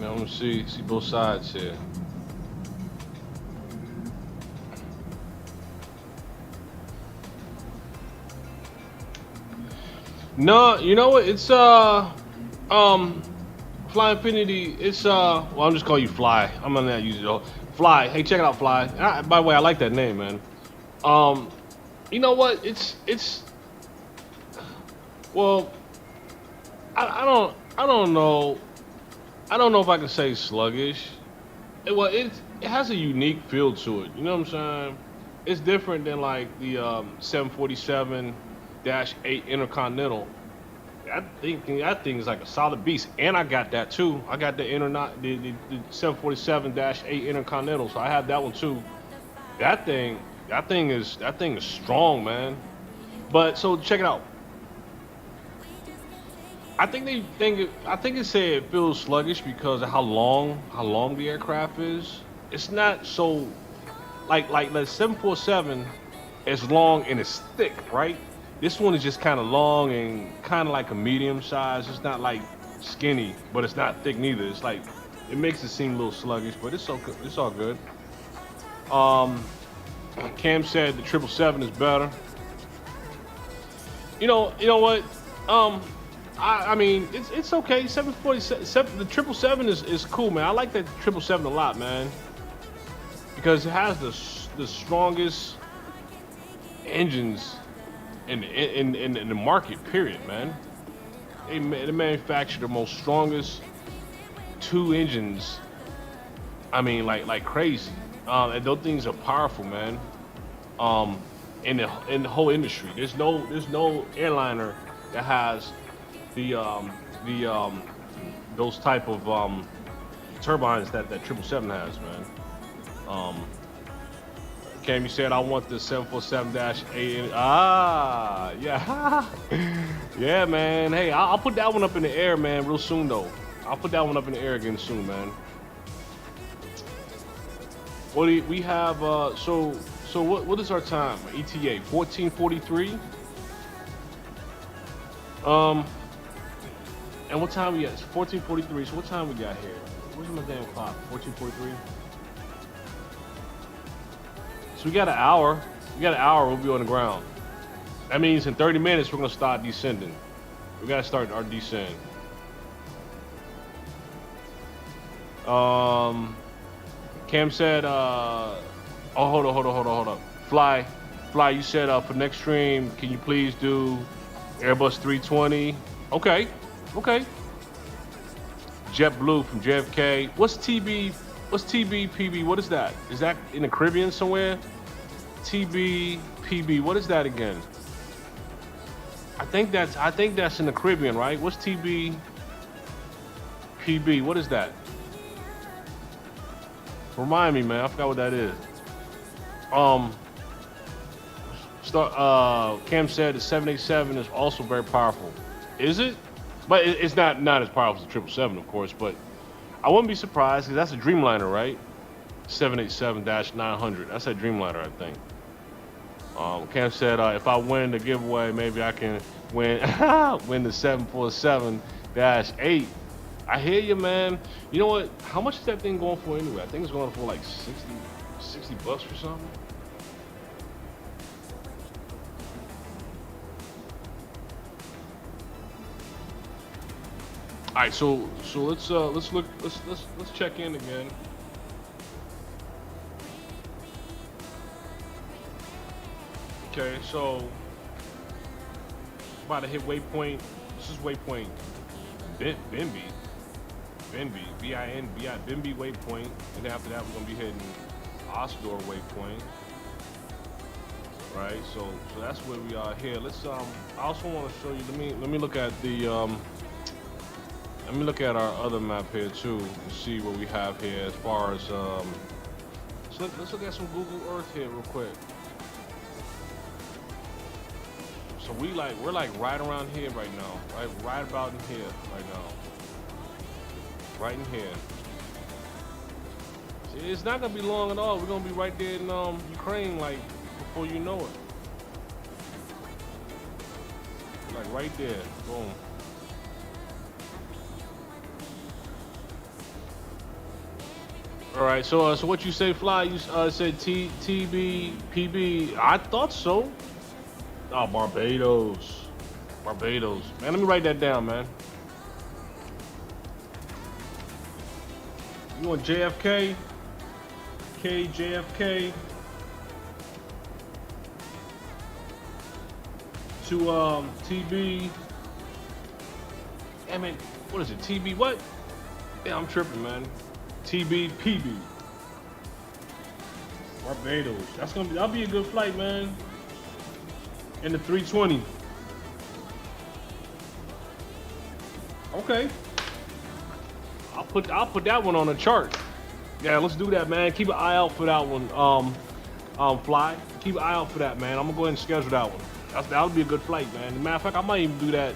Now let me see both sides here. No, you know what? It's Fly Infinity, it's well, I'm just calling you Fly. I'm gonna use it though. Fly, hey, check it out, Fly. By the way, I like that name, man. You know what? It's well, I don't know. I don't know if I can say sluggish. It has a unique feel to it. You know what I'm saying? It's different than like the 747-8 Intercontinental. I think that thing is like a solid beast, and I got that too. I got the 747-8 Intercontinental, so I have that one too. That thing is strong, man. But so check it out. I think they say it feels sluggish because of how long the aircraft is. It's not so like the 747 is long and it's thick, right? This one is just kind of long and kind of like a medium size. It's not like skinny, but it's not thick neither. It's like, it makes it seem a little sluggish, but it's okay. It's all good. Cam said the 777 is better. You know what? I mean, it's okay. 747, the 777 is cool, man. I like that 777 a lot, man, because it has the strongest engines in the market, period, man. They manufacture the most strongest two engines. I mean, like crazy. And those things are powerful, man. In the whole industry, there's no airliner that has those type of turbines that 777 has, man. Cam, you said I want the 747-8. Yeah. Yeah, man. Hey, I'll put that one up in the air, man, real soon, though. I'll put that one up in the air again soon, man. What do we have? So what is our time? ETA 14:43. And what time we at? It's 14:43. So what time we got here? Where's my damn clock? 14:43. So we got an hour. We'll be on the ground. That means in 30 minutes we're gonna start descending. We gotta start our descent. Cam said, oh, hold on. Fly, you said for next stream, can you please do Airbus 320? Okay. JetBlue from JFK. What's TBPB? What is that? Is that in the Caribbean somewhere? TBPB. What is that again? I think that's in the Caribbean, right? What's TB PB? What is that? Remind me, man. I forgot what that is. Cam said the 787 is also very powerful. Is it? But it's not as powerful as the 777, of course. But I wouldn't be surprised because that's a Dreamliner, right? 787-900. That's a Dreamliner, I think. Cam said if I win the giveaway, maybe I can win win the 747-8. I hear you, man. You know what? How much is that thing going for anyway? I think it's going for like 60 bucks or something. All right, so let's check in again. Okay, so about to hit waypoint. This is waypoint Bimby, Bimby waypoint, and after that we're gonna be hitting Osdor waypoint. Right, so that's where we are here. Let's I also want to show you. Let me look at the let me look at our other map here too and see what we have here as far as so let's look at some Google Earth here real quick. So we're like right around here right now, right about in here right now, right in here. See, it's not gonna be long at all. We're gonna be right there in Ukraine, like before you know it. Like right there, boom. All right, so what you say, Fly? You said TB PB. I thought so. Oh, Barbados. Man, let me write that down, man. You want JFK? JFK to TB. Damn it, what is it? TB what? Yeah, I'm tripping, man. TB PB. Barbados. That'll be a good flight, man. In the 320. Okay. I'll put that one on the chart. Yeah, let's do that, man. Keep an eye out for that one. Fly. Keep an eye out for that, man. I'm gonna go ahead and schedule that one. That'll be a good flight, man. As a matter of fact, I might even do that.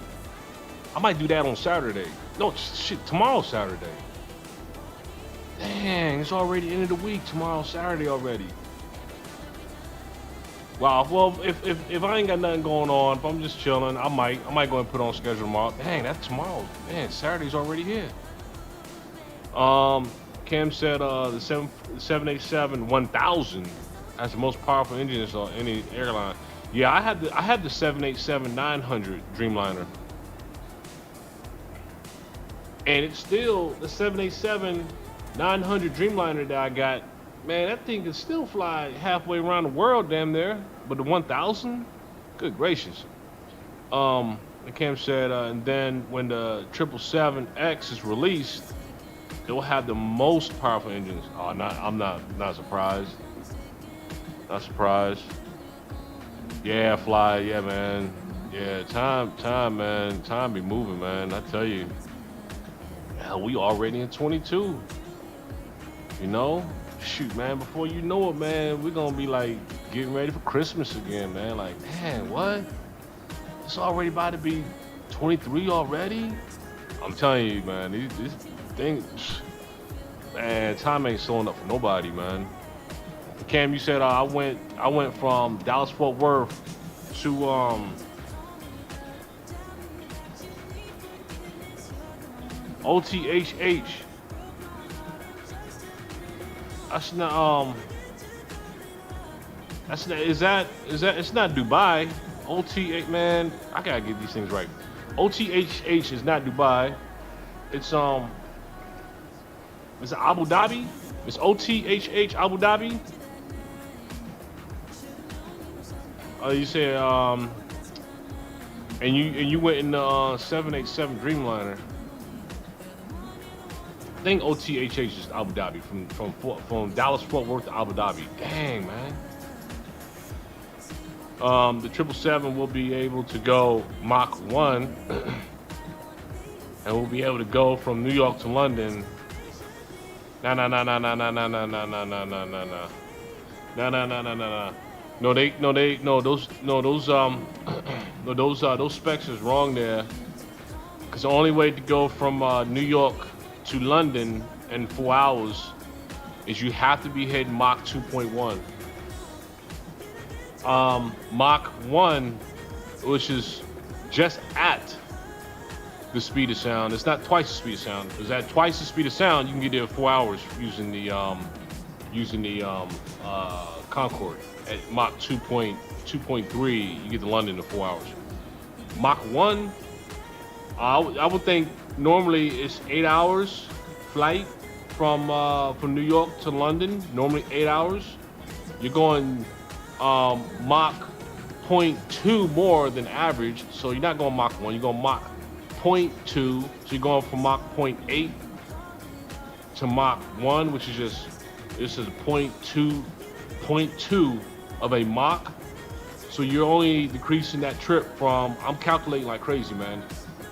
I might do that on Saturday. No, shit, tomorrow's Saturday. Dang, it's already end of the week. Tomorrow's Saturday already. Wow, well, if I ain't got nothing going on, if I'm just chilling, I might go ahead and put on schedule tomorrow. Dang, that's tomorrow. Man, Saturday's already here. Cam said the 787-1000 has the most powerful engines on any airline. Yeah, I had the 787-900 Dreamliner, and it's still the 787-900 Dreamliner that I got. Man, that thing can still fly halfway around the world, damn near. But the 1000, good gracious. And Cam said, and then when the 777X is released, it will have the most powerful engines. Oh, I'm not surprised. Not surprised. Yeah, Fly. Yeah, man. Yeah, time, man. Time be moving, man. I tell you. Hell, we already in 22. You know? Shoot, man, before you know it, man, we're gonna be like getting ready for Christmas again, man. Like, man, what? It's already about to be 23 already? I'm telling you, man, this thing, man, time ain't slowing up for nobody, man. Cam, you said I went from Dallas Fort Worth to OTHH. That's not it's not Dubai. OTH, man, I gotta get these things right. OTHH is not Dubai. It's Abu Dhabi. It's OTHH Abu Dhabi. You said and you went in the 787 Dreamliner. I think OTHH is Abu Dhabi from Dallas Fort Worth to Abu Dhabi. Dang, man. The 777 will be able to go Mach 1, and we'll be able to go from New York to London. No. Those specs is wrong there. Cause the only way to go from New York to London in 4 hours is you have to be hitting Mach 2.1. Mach 1, which is just at the speed of sound. It's not twice the speed of sound. Because at twice the speed of sound, you can get there in 4 hours using the Concorde. At Mach 2.3, you get to London in 4 hours. Mach 1, I would think normally it's 8 hours flight from New York to London. Normally 8 hours. You're going Mach 0.2 more than average, so you're not going Mach 1. You're going Mach 0.2. So you're going from Mach 0.8 to Mach 1, which is just this is 0.2 of a Mach. So you're only decreasing that trip from, I'm calculating like crazy, man.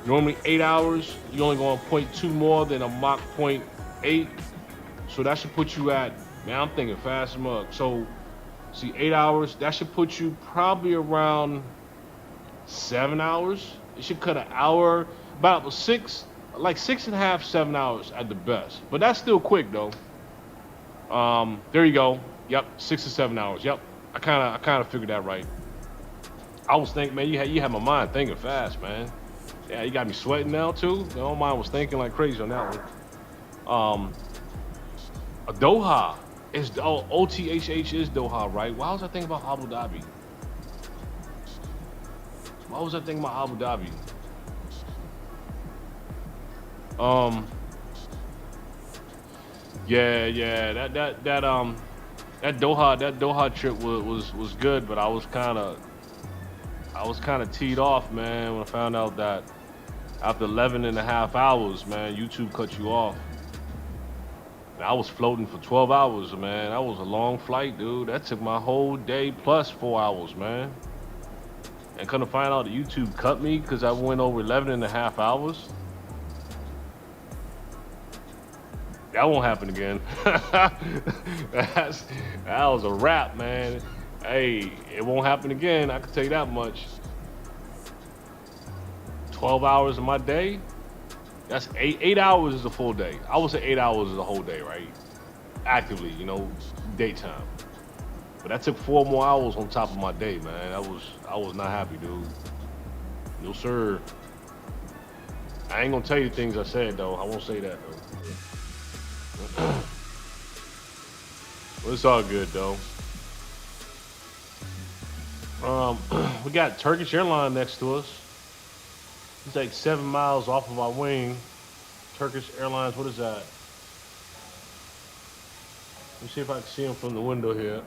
Normally 8 hours, you're only going 0.2 more than a Mach 0.8. So that should put you at, man, I'm thinking fast as mug. So see, 8 hours, that should put you probably around 7 hours. It should cut an hour, about 6.5, 7 hours at the best. But that's still quick though. There you go. Yep, 6 to 7 hours. Yep, I kind of figured that right. I was thinking, man, you had my mind thinking fast, man. Yeah, you got me sweating now too. My mind was thinking like crazy on that one. Doha is OTHH is Doha, right? Why was I thinking about Abu Dhabi? Why was I thinking about Abu Dhabi? Yeah, that Doha trip was good, but I was kind of teed off, man, when I found out that after 11 and a half hours, man, YouTube cut you off. And I was floating for 12 hours, man. That was a long flight, dude. That took my whole day plus 4 hours, man. And couldn't find out that YouTube cut me because I went over 11 and a half hours. That won't happen again. That was a wrap, man. Hey, it won't happen again. I can tell you that much. 12 hours of my day. That's 8 hours is a full day. I would say 8 hours is a whole day, right? Actively, daytime. But that took 4 more hours on top of my day, man. I was not happy, dude. No sir. I ain't gonna tell you things I said though. I won't say that though. Well, it's all good though. We got Turkish Airlines next to us. It's like 7 miles off of our wing. Turkish Airlines, what is that? Let me see if I can see them from the window here.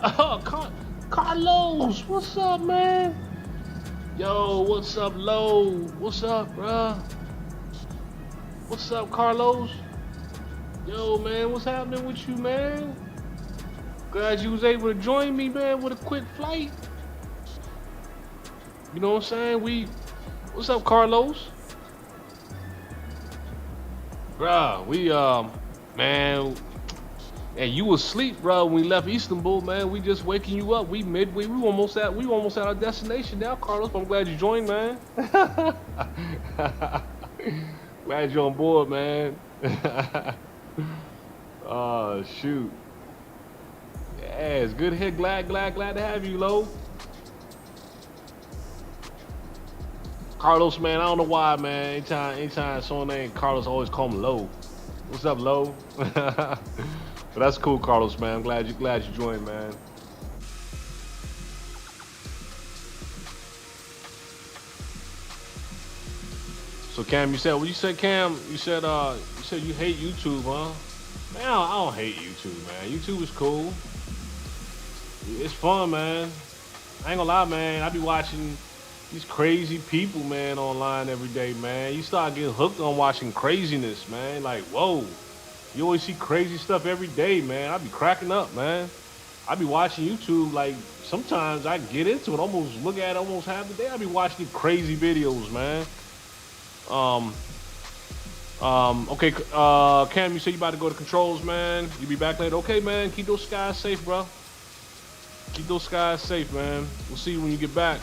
Oh, Carlos, what's up, man? Yo, what's up, Lo? What's up, bruh? What's up, Carlos? Yo, man, what's happening with you, man? Glad you was able to join me, man, with a quick flight. You know what I'm saying? What's up, Carlos? Bruh, man, and you was asleep, bro, when we left Istanbul, man. We just waking you up. We midway. We almost at our destination now, Carlos. I'm glad you joined, man. Glad you're on board, man. Oh shoot. Yeah, it's good hit. Glad to have you, Lo. Carlos, man, I don't know why, man. Anytime someone named Carlos, I always call him Lo. What's up, Lo? But that's cool, Carlos, man. I'm glad you joined, man. So Cam, you said Cam, you said you hate YouTube, huh? Man, I don't hate YouTube, man. YouTube is cool. It's fun, man. I ain't gonna lie, man. I be watching these crazy people, man, online every day, man. You start getting hooked on watching craziness, man. Like, whoa. You always see crazy stuff every day, man. I be cracking up, man. I be watching YouTube, like, sometimes I get into it, almost look at it almost half the day. I be watching these crazy videos, man. Okay, Cam, you say you about to go to controls, man. You be back later. Okay, man, keep those skies safe, bro. Keep those skies safe, man. We'll see you when you get back.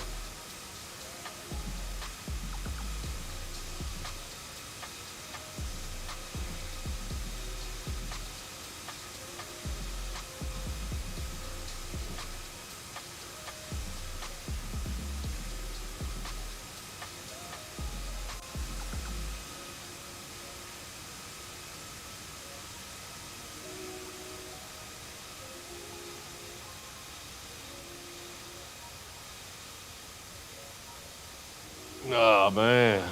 Oh, man.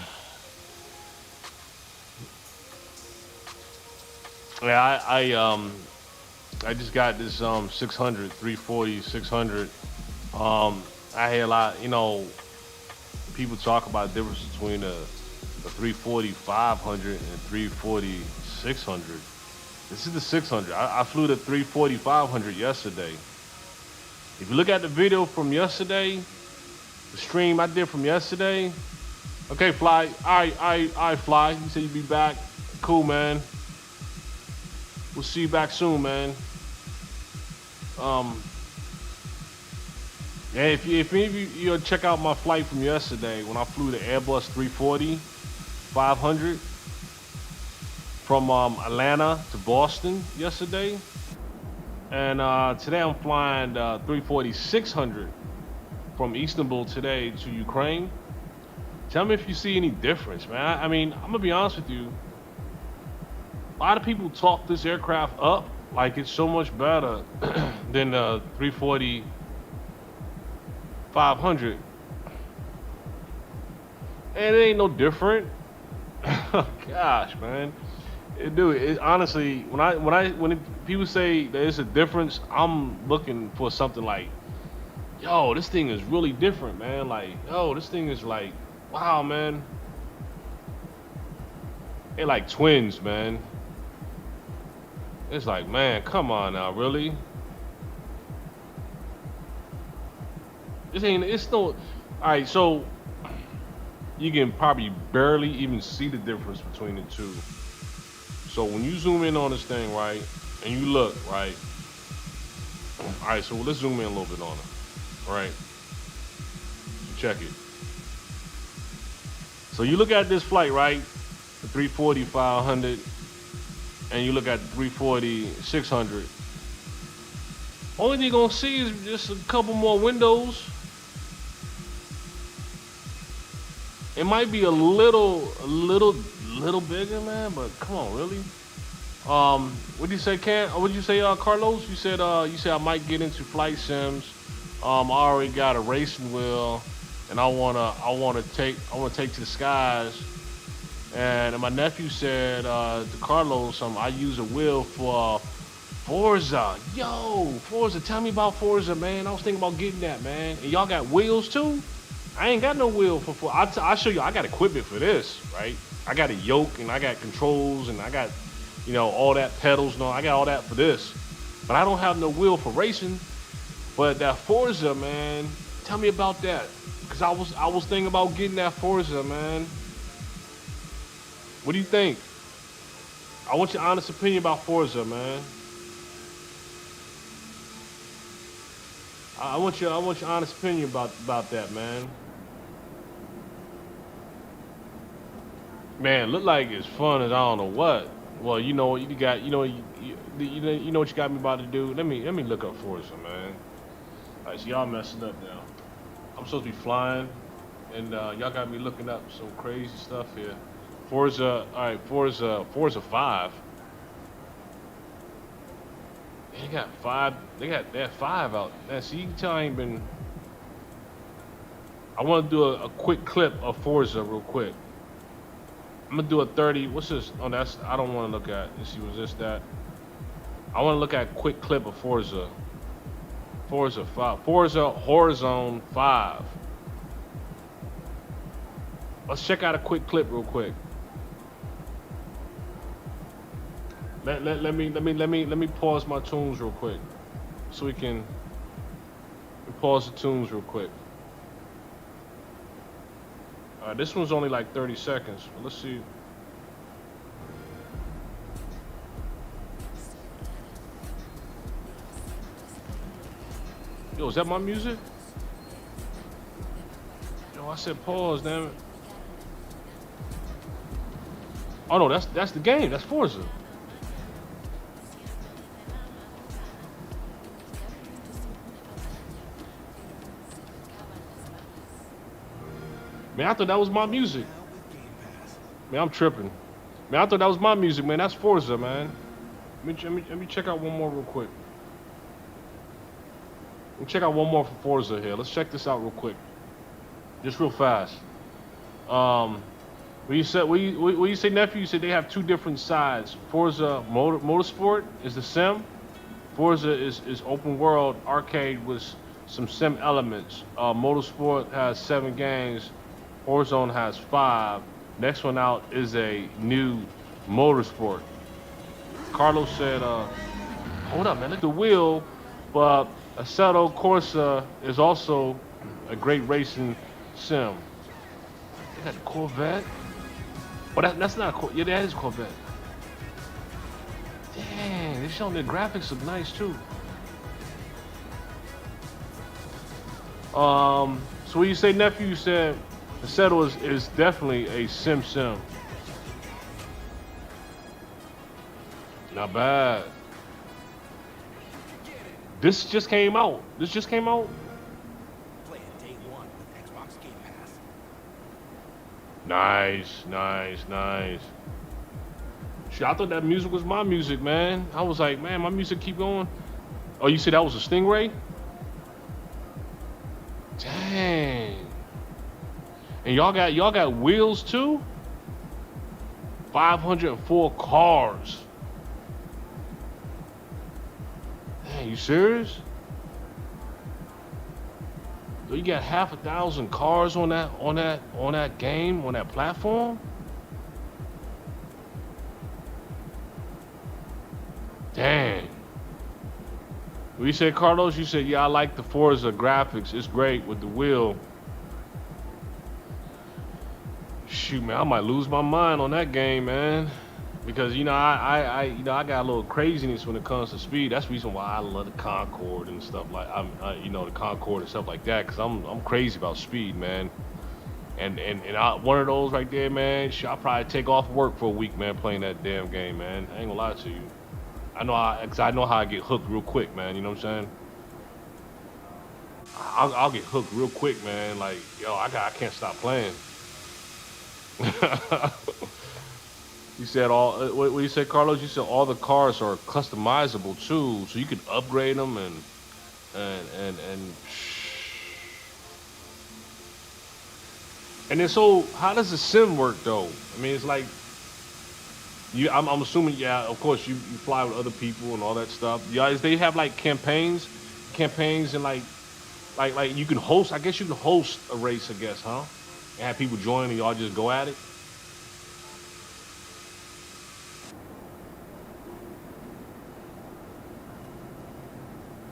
Yeah, I just got this 600, 340, 600. I hear a lot, you know, people talk about the difference between a 340 500 and 340 600. This is the 600. I flew the 340 500 yesterday. If you look at the video from yesterday, the stream I did from yesterday. Okay, Fly. I Fly. You said you'd be back. Cool, man. We'll see you back soon, man. Yeah, if any of you check out my flight from yesterday when I flew the Airbus 340-500 from Atlanta to Boston yesterday, and today I'm flying the 340-600 from Istanbul today to Ukraine. Tell me if you see any difference, man. I mean, I'm gonna be honest with you. A lot of people talk this aircraft up like it's so much better than the 340-500. And it ain't no different. Gosh, man. Dude, honestly, when people say there's a difference, I'm looking for something like, yo, this thing is really different, man. Like, yo, this thing is like, wow, man. They're like twins, man. It's like, man, come on now, really? It's no, all right, so you can probably barely even see the difference between the two. So when you zoom in on this thing, right, and you look, right, all right, so let's zoom in a little bit on it, right? Check it. So you look at this flight, right, the 340-500, and you look at the 340-600. Only thing you're gonna see is just a couple more windows. It might be a little bigger, man, but come on, really? What do you say, Ken? What did you say, Carlos? You said I might get into flight sims. I already got a racing wheel, and I wanna take to the skies. And my nephew said to Carlos, I use a wheel for Forza. Yo, Forza, tell me about Forza, man. I was thinking about getting that, man. And y'all got wheels too? I ain't got no wheel for Forza. I'll show you. I got equipment for this, right? I got a yoke and I got controls and I got, you know, all that pedals and all. I got all that for this. But I don't have no wheel for racing. But that Forza, man, tell me about that. Because I was thinking about getting that Forza, man. What do you think? I want your honest opinion about Forza, man. I want your honest opinion about that, man. Man, look like it's fun as I don't know what. Well, you know what you got. You know what you got me about to do. Let me look up Forza, man. All right, so y'all messing up now. I'm supposed to be flying, and y'all got me looking up some crazy stuff here. Forza, all right, Forza 5. They got 5. They have 5 out. Man, see, you can tell I ain't been. I want to do a quick clip of Forza real quick. I'm gonna do a 30. What's this? Oh, that's. I don't want to look at. Let's see, was this that? I want to look at a quick clip of Forza. Forza 5. Forza Horizon 5. Let's check out a quick clip real quick. Let me pause my tunes real quick. so we can pause the tunes real quick. This one's only like 30 seconds. But let's see. Yo, is that my music? Yo, I said pause, damn it. Oh no, that's the game. That's Forza. Man, I thought that was my music. Man, I'm tripping. Man, I thought that was my music, man. That's Forza, man. Let me check out one more real quick. Let me check out one more for Forza here. Let's check this out real quick. Just real fast. When you say nephew, you said they have two different sides. Forza Motorsport is the sim. Forza is open world arcade with some sim elements. Motorsport has 7 games. Warzone has 5. Next one out is a new Motorsport. Carlos said, hold up, man, look at the wheel. But Assetto Corsa is also a great racing sim. They got a Corvette. Oh, that's not a Corvette. Yeah, that is a Corvette. Dang, they're showing their graphics look nice too. So when you say nephew, you said Assetto is definitely a sim. Not bad. This just came out. Playing day one with Xbox Game Pass. Nice. Shit, I thought that music was my music, man. I was like, man, my music keep going. Oh, you said that was a Stingray? Dang. And y'all got wheels too? 504 cars. Dang, you serious? So you got 1,000 cars on that game, on that platform? Dang. When you said Carlos, you said, yeah, I like the Forza graphics. It's great with the wheel. Shoot, man, I might lose my mind on that game, man. Because I got a little craziness when it comes to speed. That's the reason why I love the Concorde and stuff like the Concorde and stuff like that. Cause I'm crazy about speed, man. And one of those right there, man. I'll probably take off work for a week, man, playing that damn game, man. I ain't gonna lie to you. I know how I get hooked real quick, man. You know what I'm saying? I'll get hooked real quick, man. Like, yo, I can't stop playing. You said what you said, Carlos? You said all the cars are customizable too, so you can upgrade them and. And then, so how does the sim work though? I mean, it's like I'm assuming, yeah, of course you fly with other people and all that stuff. Yeah, they have like campaigns and like you can host. I guess you can host a race, I guess, huh? And have people join and y'all just go at it.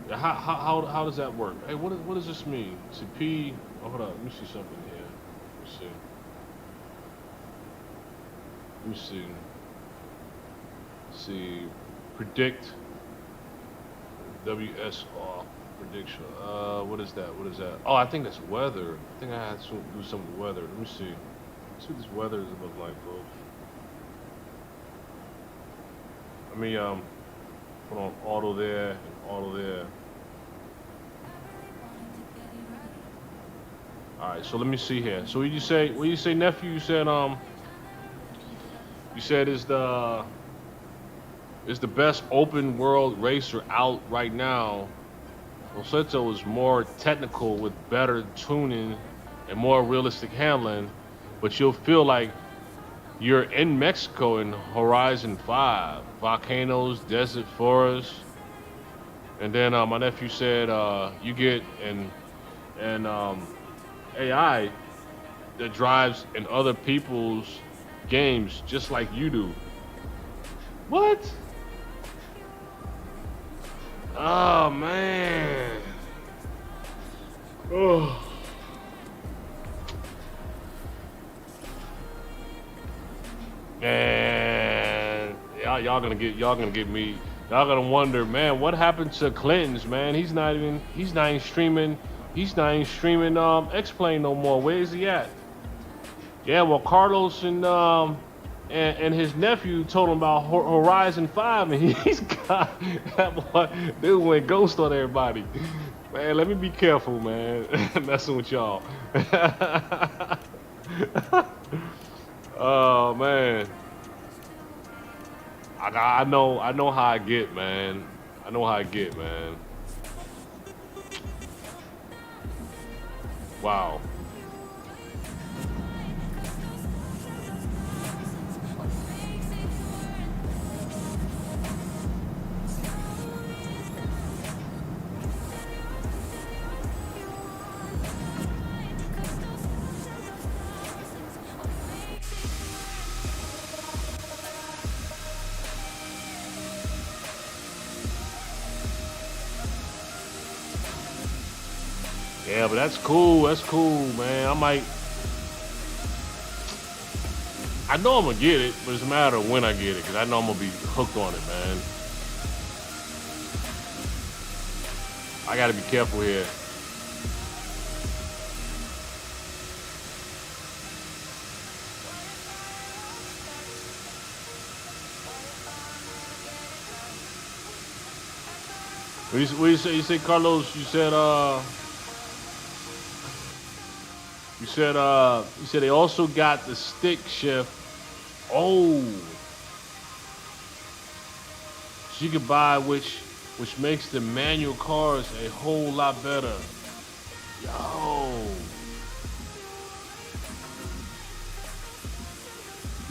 How does that work? Hey, what does this mean? To P. Oh, hold on. Let me see something here. Let me see. See, predict. WSR prediction. What is that? Oh, I think that's weather. I think I had to do some weather. Let me see. Let's see what this weather is look like, folks. Let me put on auto there and auto there. All right, so let me see here. So what you say, nephew? You said is the best open world racer out right now. Assetto is more technical with better tuning and more realistic handling, but you'll feel like you're in Mexico in Horizon 5. Volcanoes, desert forests. And then my nephew said you get an AI that drives in other people's games just like you do. What? Oh man. Oh. Man, y'all gonna get me. Y'all gonna wonder, man, what happened to Clinton's, man? He's not even streaming. He's not even streaming XPlane no more. Where is he at? Yeah, well, Carlos and his nephew told him about Horizon 5, and he's got that boy. They went ghost on everybody. Man, let me be careful, man. Messing with y'all. Oh man, I know how I get, man. I know how I get, man. Wow. Yeah, but that's cool. That's cool, man. I know I'm gonna get it, but it's a matter of when I get it, because I know I'm gonna be hooked on it, man. I gotta be careful here. What you say? You say, Carlos? You said they also got the stick shift. Oh, so you could buy which makes the manual cars a whole lot better. Yo.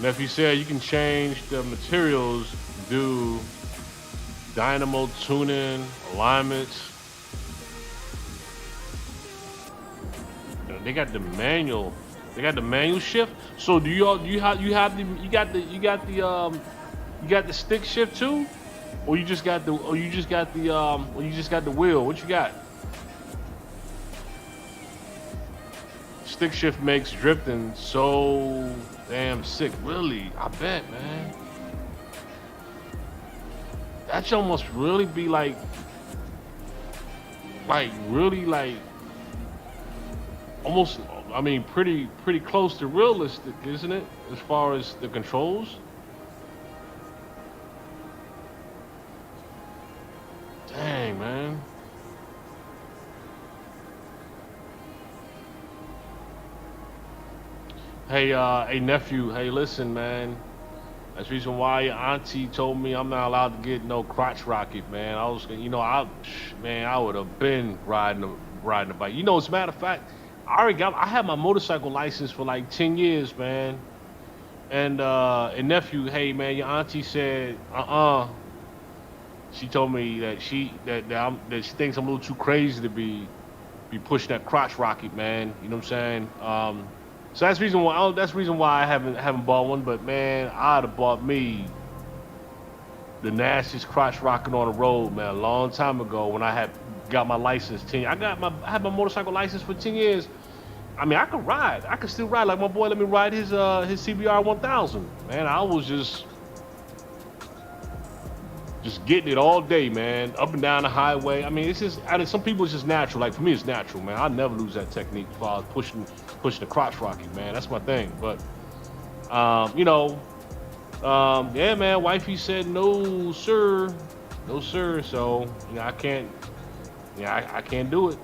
Nephew said you can change the materials, do dynamo tuning, alignments. They got the manual. They got the manual shift. So do you got the stick shift too, or you just got the wheel? What you got? Stick shift makes drifting so damn sick. Really, I bet, man. That should almost really be like really like. Almost, I mean, pretty close to realistic, isn't it? As far as the controls. Dang, man. Hey, hey nephew. Hey, listen, man. That's the reason why your auntie told me I'm not allowed to get no crotch rocket, man. I was, I would have been riding a bike. As a matter of fact. I had my motorcycle license for like 10 years, man. And nephew, hey man, your auntie said, She told me that she thinks I'm a little too crazy to be pushing that crotch rocket, man. You know what I'm saying? So that's the reason why I haven't bought one. But man, I'd have bought me the nastiest crotch rocket on the road, man, a long time ago when I got my license. I had my motorcycle license for 10 years. I mean, I could ride. I could still ride. Like my boy let me ride his CBR 1000. Man, I was just getting it all day, man. Up and down the highway. I mean, it's just, some people it's just natural. Like for me, it's natural, man. I never lose that technique as far as pushing the crotch rocket, man. That's my thing. But yeah, man. Wifey said no, sir, no, sir. So I can't. Yeah, I can't do it.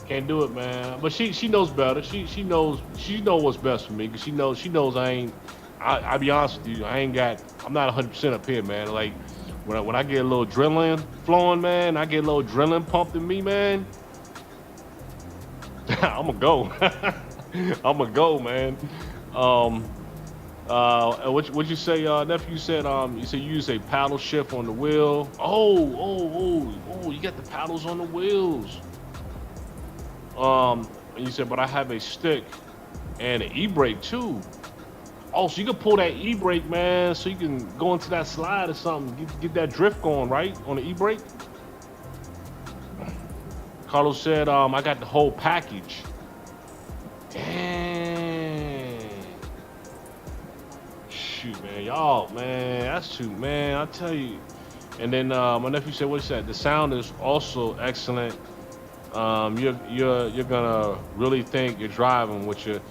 Can't do it, man. But she knows better. She knows what's best for me, because she knows I'll be honest with you, I'm not 100% up here, man. Like when I get a little adrenaline flowing, man, I get a little adrenaline pumped in me, man. I'ma go. I'ma go, man. What you say, nephew? You said you use a paddle shift on the wheel. Oh, you got the paddles on the wheels. And you said, but I have a stick and an e-brake too. Oh, so you can pull that e-brake, man, so you can go into that slide or something, get that drift going, right, on the e-brake. Carlos said, I got the whole package. Dang. Shoot, man. Y'all, man. That's too, man. I tell you. And then my nephew said, what's that? The sound is also excellent. You're gonna really think you're driving with your.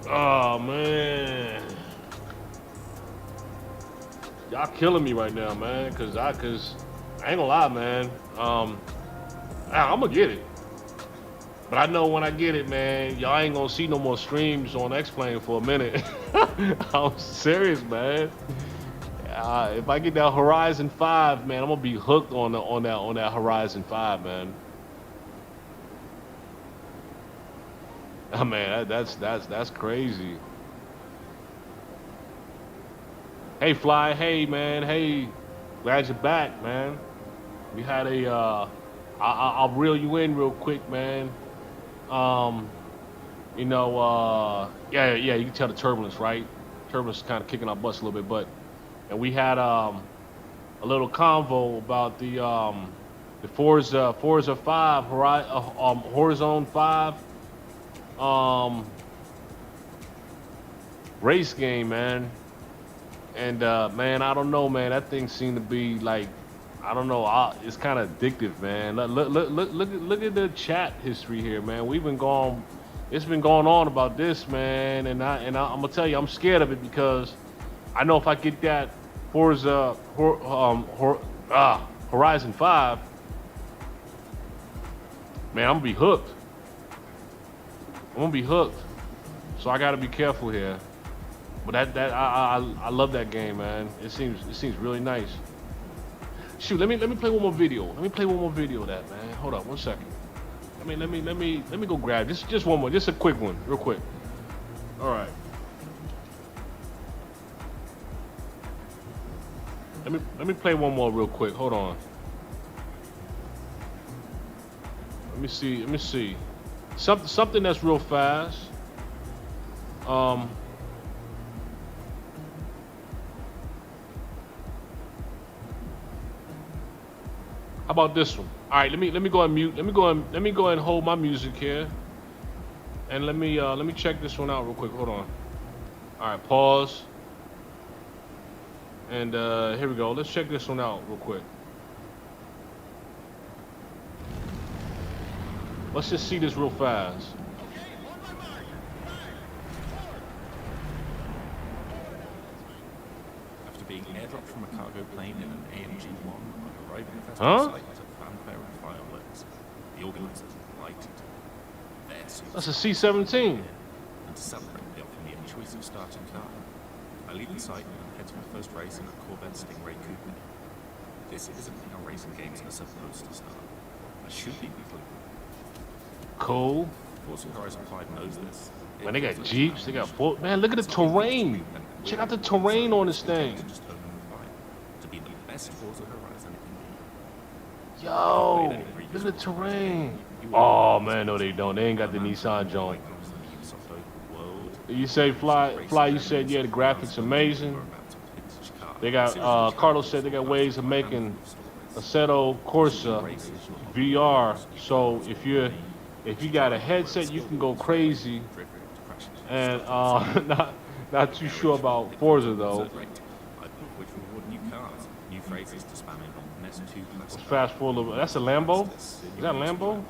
Oh man, y'all killing me right now, man. Cause I ain't gonna lie, man. I'm gonna get it, but I know when I get it, man, y'all ain't gonna see no more streams on XPlane for a minute. I'm serious, man. If I get that Horizon 5, man, I'm gonna be hooked on that Horizon 5, man. Oh man, that's crazy. Hey Fly, hey man, hey, glad you're back, man. We had a I'll reel you in real quick, man. You know, yeah, you can tell the turbulence, right? Turbulence is kind of kicking our butts a little bit, and we had a little convo about the Forza 5 Horizon 5 race game, man. And man, I don't know, man. That thing seemed to be like, I don't know. It's kind of addictive, man. Look at the chat history here, man. It's been going on about this, man. And I'm gonna tell you, I'm scared of it because I know if I get that Forza Horizon 5, man, I'm gonna be hooked. I'm gonna be hooked. So I gotta be careful here. But I love that game, man. It seems really nice. Shoot, let me play one more video. Let me play one more video of that, man. Hold up, 1 second. Let me go grab just one more, just a quick one, real quick. All right. Let me play one more real quick. Hold on. Let me see. Something that's real fast. How about this one? All right, let me go and mute. Let me go and hold my music here. And let me check this one out real quick. Hold on. All right, pause. And here we go. Let's check this one out real quick. Let's just see this real fast. After being airdropped from a cargo plane in an AMG-1 on arriving at Huh? site to fanfare and fireworks, the organisers lighted their suits. That's a C-17. And to celebrate, they offer me a choice of starting car. I leave the site and head to my first race in a Corvette Stingray Coupe. This isn't how racing games are supposed to start. I should be included. Cool. Forza Horizon 5 knows this. Man, they got Jeeps, they got full. Man, look at the terrain. Check out the terrain on this thing. To be the best Forza Horizon in the Yo, look at the terrain. Oh man, no they don't. They ain't got the Nissan joint. You say Fly, you said yeah, the graphics amazing. They got Carlos said they got ways of making Assetto Corsa VR. So if you got a headset, you can go crazy. And not too sure about Forza though. Let's fast forward a little bit. That's a Lambo? Is that a Lambo?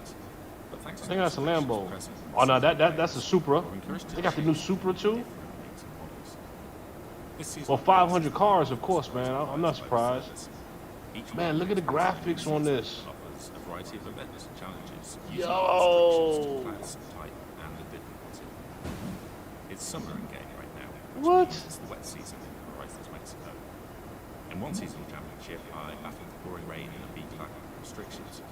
I think that's a Lambo. Oh no, that's a Supra. They got the new Supra too. Well, 500 cars, of course, man. I'm not surprised. Man, look at the graphics on this. Yo. It's summer in game right now. What? It's the wet season in Horizons Mexico. In one seasonal championship, I battled the pouring rain and the B-class restrictions.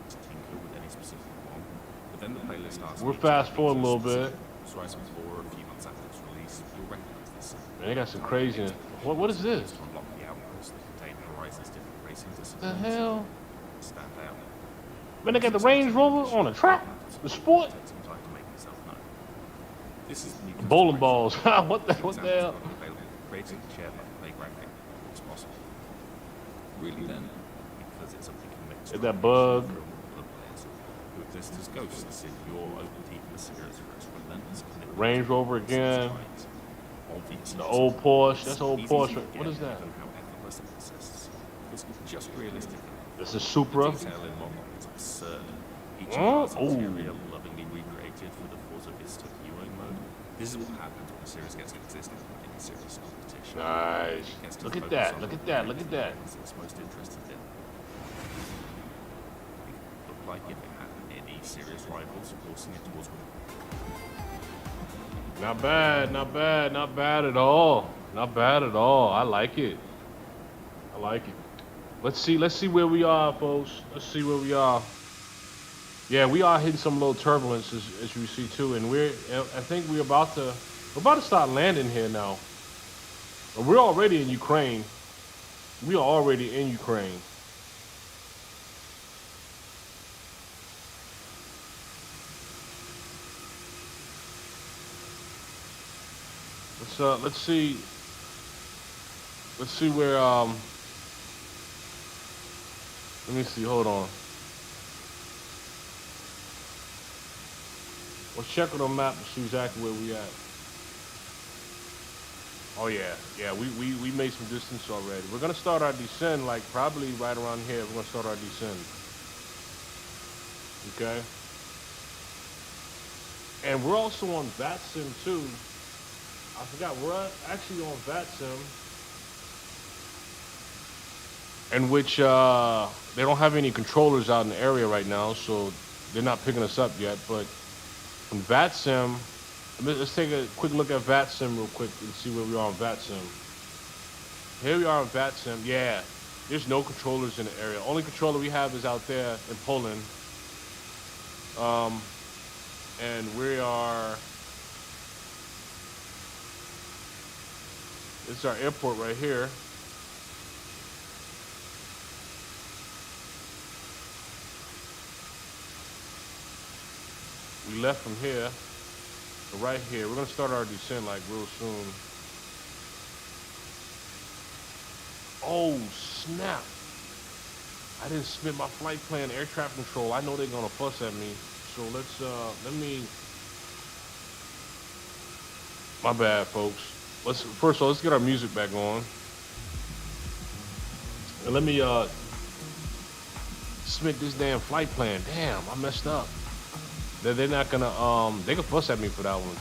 To tinker with any specific one. But then the playlist starts. We're fast forward a little bit. Horizon 4, a few months after its release, you'll recognize this. Man, they got some crazy. What is this? To unlock the outposts that contain Horizon's different racing disciplines. The hell? Stand out. Man, they got the Range Rover on the track. The sport. Take some time to make yourself known. This is the new Bowling balls. What the hell? Creating the share button play graphic is possible. Really then, because it's something you can mix. Is that bug? exist as ghosts in your open deep Sirius relentless commitment. Range Rover again. Obviously, The old Porsche. That's old easy Porsche. to What is forget that? how effortless it persists. It's just realistic. This is The Supra. detail in Monmouth is absurd. Each Oh, car's interior lovingly recreated for the Forza Vista viewing mode. This is what happens when the series gets to exist in a serious competition. Nice. It gets to Look at focus that. on Look at the that. Look at that. things it's most interested in. It looked like if it had any serious rivals forcing it towards winning. Not bad. Not bad. Not bad at all. Not bad at all. I like it. I like it. Let's see where we are, folks. Let's see where we are. Yeah, we are hitting some little turbulence as you see too, and I think we're about to start landing here now. We're already in Ukraine. We are already in Ukraine. Let's see where let me see, hold on. Let's check on the map to see exactly where we at. Oh yeah, we made some distance already. We're gonna start our descent like probably right around here. We're gonna start our descent. Okay. And we're also on VATSIM too. I forgot, we're actually on VATSIM, in which they don't have any controllers out in the area right now, so they're not picking us up yet. But on VATSIM, let's take a quick look at VATSIM real quick and see where we are on VATSIM. Here we are on VATSIM. Yeah, there's no controllers in the area. Only controller we have is out there in Poland. And we are, this is our airport right here. We left from here, so right here. We're gonna start our descent like real soon. Oh snap! I didn't submit my flight plan to air traffic control. I know they're gonna fuss at me. So let's my bad, folks. First of all, let's get our music back on. And let me submit this damn flight plan. Damn, I messed up. They're not gonna they can fuss at me for that one.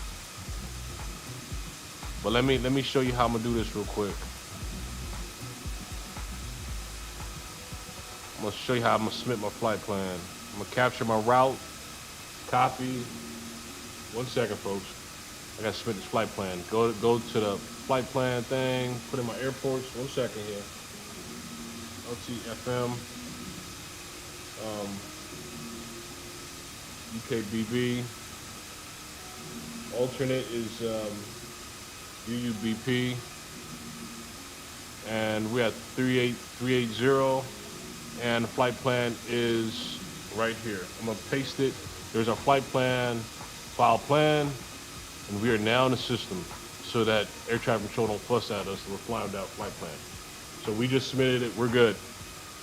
But let me show you how I'm gonna do this real quick. I'm gonna show you how I'm gonna submit my flight plan. I'm gonna capture my route, copy. 1 second, folks. I gotta submit this flight plan. Go to the flight plan thing, put in my airports. 1 second here. LTFM. UKBB. Alternate is UUBP. And we're at 38380. And the flight plan is right here. I'm gonna paste it. There's our flight plan, file plan, and we are now in the system so that air traffic control don't fuss at us. We're flying without flight plan. So we just submitted it. We're good.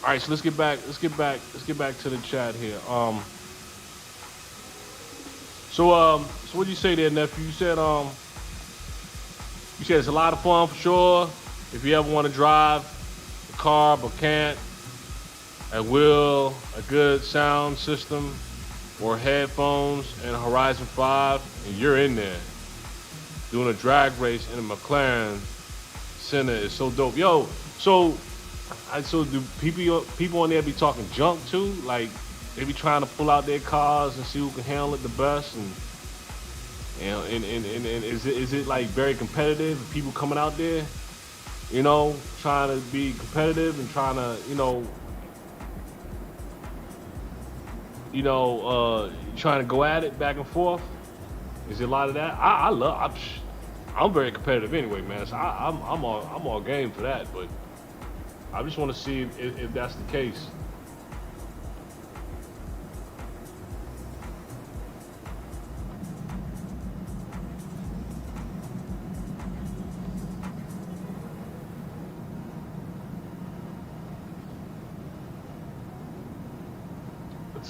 All right. So let's get back to the chat here. So what did you say there, nephew? You said it's a lot of fun for sure. If you ever want to drive a car but can't, at will, a good sound system, or headphones and a Horizon 5, and you're in there doing a drag race in a McLaren Senna is so dope. Yo, so do people on there be talking junk too? Like they be trying to pull out their cars and see who can handle it the best, and you know, and is it like very competitive? People coming out there, you know, trying to be competitive and trying to, trying to go at it back and forth. Is it a lot of that? I'm very competitive anyway, man. So I'm all game for that. But I just want to see if that's the case.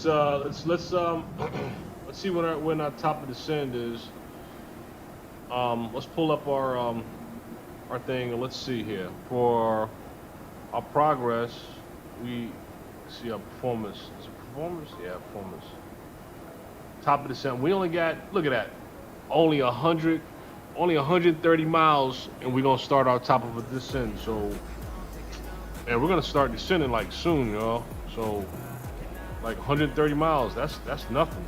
let's let's see when our top of descent is. Let's pull up our thing and let's see here. For our progress, we see our performance. Is it performance? Yeah, performance. Top of descent. We only got, look at that, only 130 miles, and we're gonna start our top of a descent. So, and we're gonna start descending like soon, y'all. So, like 130 miles. That's nothing.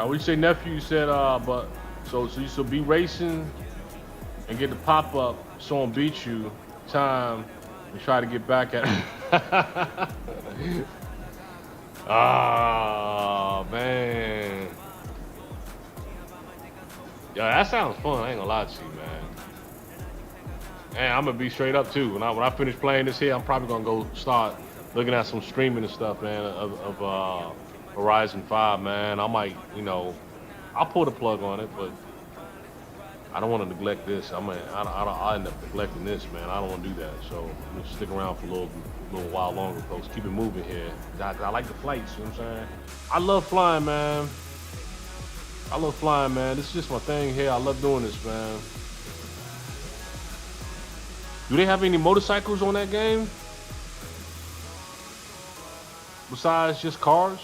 We say nephew. You said but so you should be racing and get the pop up. Someone beat you time and try to get back at it. Ah, man. Yo, that sounds fun. I ain't gonna lie to you, man. And I'm gonna be straight up too. When I finish playing this here, I'm probably gonna go start looking at some streaming and stuff, man, of Horizon 5, man. I might, I'll pull the plug on it, but I don't want to neglect this. I'll end up neglecting this, man. I don't want to do that. So I'm gonna stick around for a little while longer, folks. Keep it moving here. I like the flights, you know what I'm saying? I love flying, man. This is just my thing here. I love doing this, man. Do they have any motorcycles on that game? Besides just cars?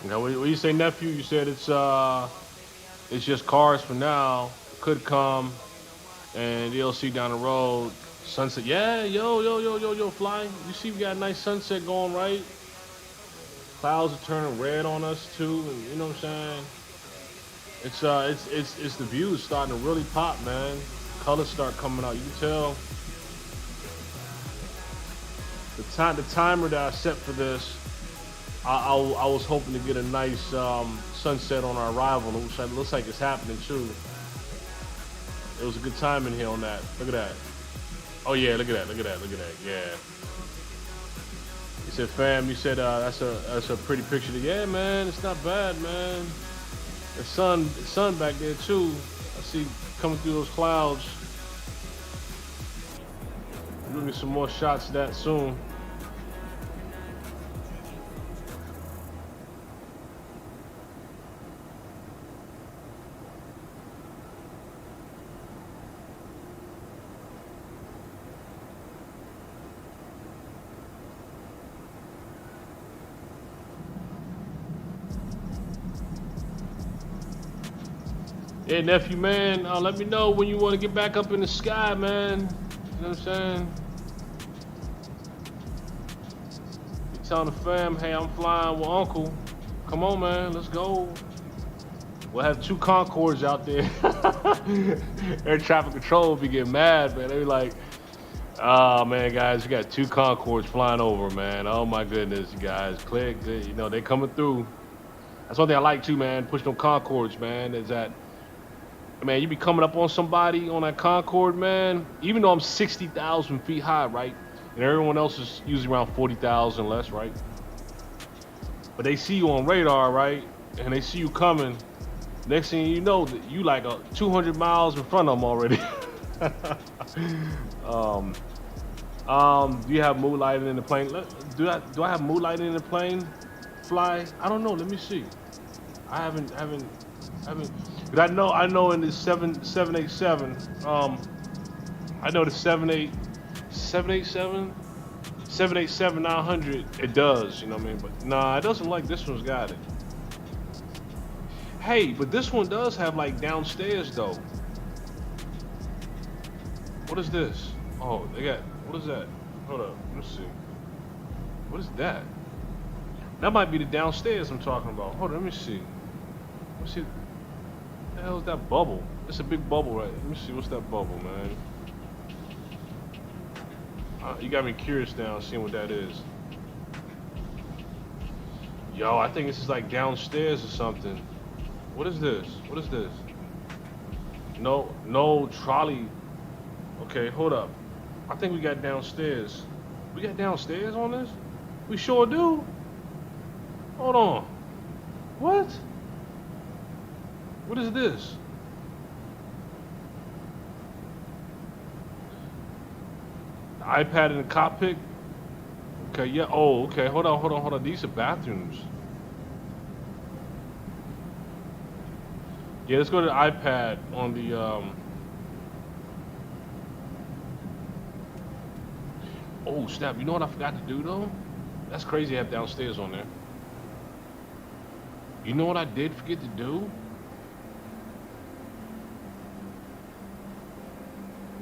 Now, what you say, nephew? You said it's just cars for now. Could come, and DLC down the road. Sunset, yeah, yo, fly. You see, we got a nice sunset going, right? Clouds are turning red on us too, and you know what I'm saying? It's the view is starting to really pop, man. Colors start coming out. You can tell. The timer that I set for this. I was hoping to get a nice sunset on our arrival. It looks like it's happening too. It was a good timing here on that. Look at that. Oh yeah, look at that. Yeah. He said, fam, you said that's a pretty picture. Yeah, man, it's not bad, man. The sun back there too. I see coming through those clouds. We'll get some more shots of that soon. Hey, nephew, man, let me know when you want to get back up in the sky, man. You know what I'm saying? You telling the fam, hey, I'm flying with Uncle. Come on, man, let's go. We'll have 2 Concords out there. Air traffic control will be getting mad, man. They be like, oh, man, guys, you got 2 Concords flying over, man. Oh, my goodness, you guys. Click, they coming through. That's one thing I like, too, man. Push them Concords, man, is that, man, you be coming up on somebody on that Concorde, man, even though I'm 60,000 feet high, right? And everyone else is usually around 40,000 less, right? But they see you on radar, right? And they see you coming. Next thing you know, you like 200 miles in front of them already. Do you have mood lighting in the plane? Do I have mood lighting in the plane? Fly? I don't know. Let me see. I haven't. But I know in the 787, I know the 787-900, it does, you know what I mean? But nah, it doesn't like this one's got it. Hey, but this one does have like downstairs though. What is this? Oh, they got, what is that? Hold up, let's see. What is that? That might be the downstairs I'm talking about. Hold on, let me see. Let's see. What the hell is that bubble? It's a big bubble, right? Let me see, what's that bubble, man? You got me curious now, seeing what that is. Yo, I think this is like downstairs or something. What is this? What is this? No trolley. Okay, hold up. I think we got downstairs. We got downstairs on this? We sure do. Hold on. What? What is this? The iPad in the cockpit? Okay, yeah. Oh, okay. Hold on. These are bathrooms. Yeah, let's go to the iPad on the Oh snap, you know what I forgot to do though? That's crazy to have downstairs on there. You know what I did forget to do?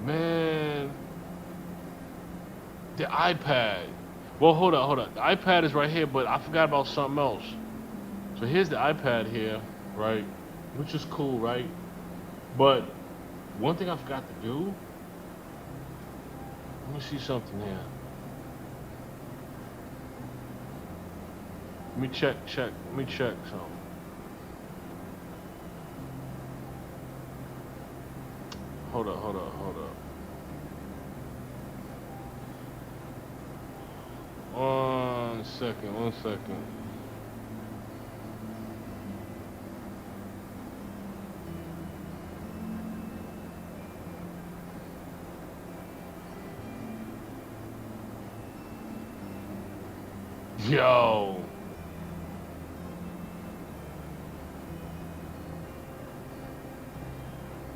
Man, the iPad. Well, hold up. The iPad is right here, but I forgot about something else. So here's the iPad here, right? Which is cool, right? But one thing I forgot to do. Let me see something here. Let me check. Let me check something. Hold up. One second. Yo.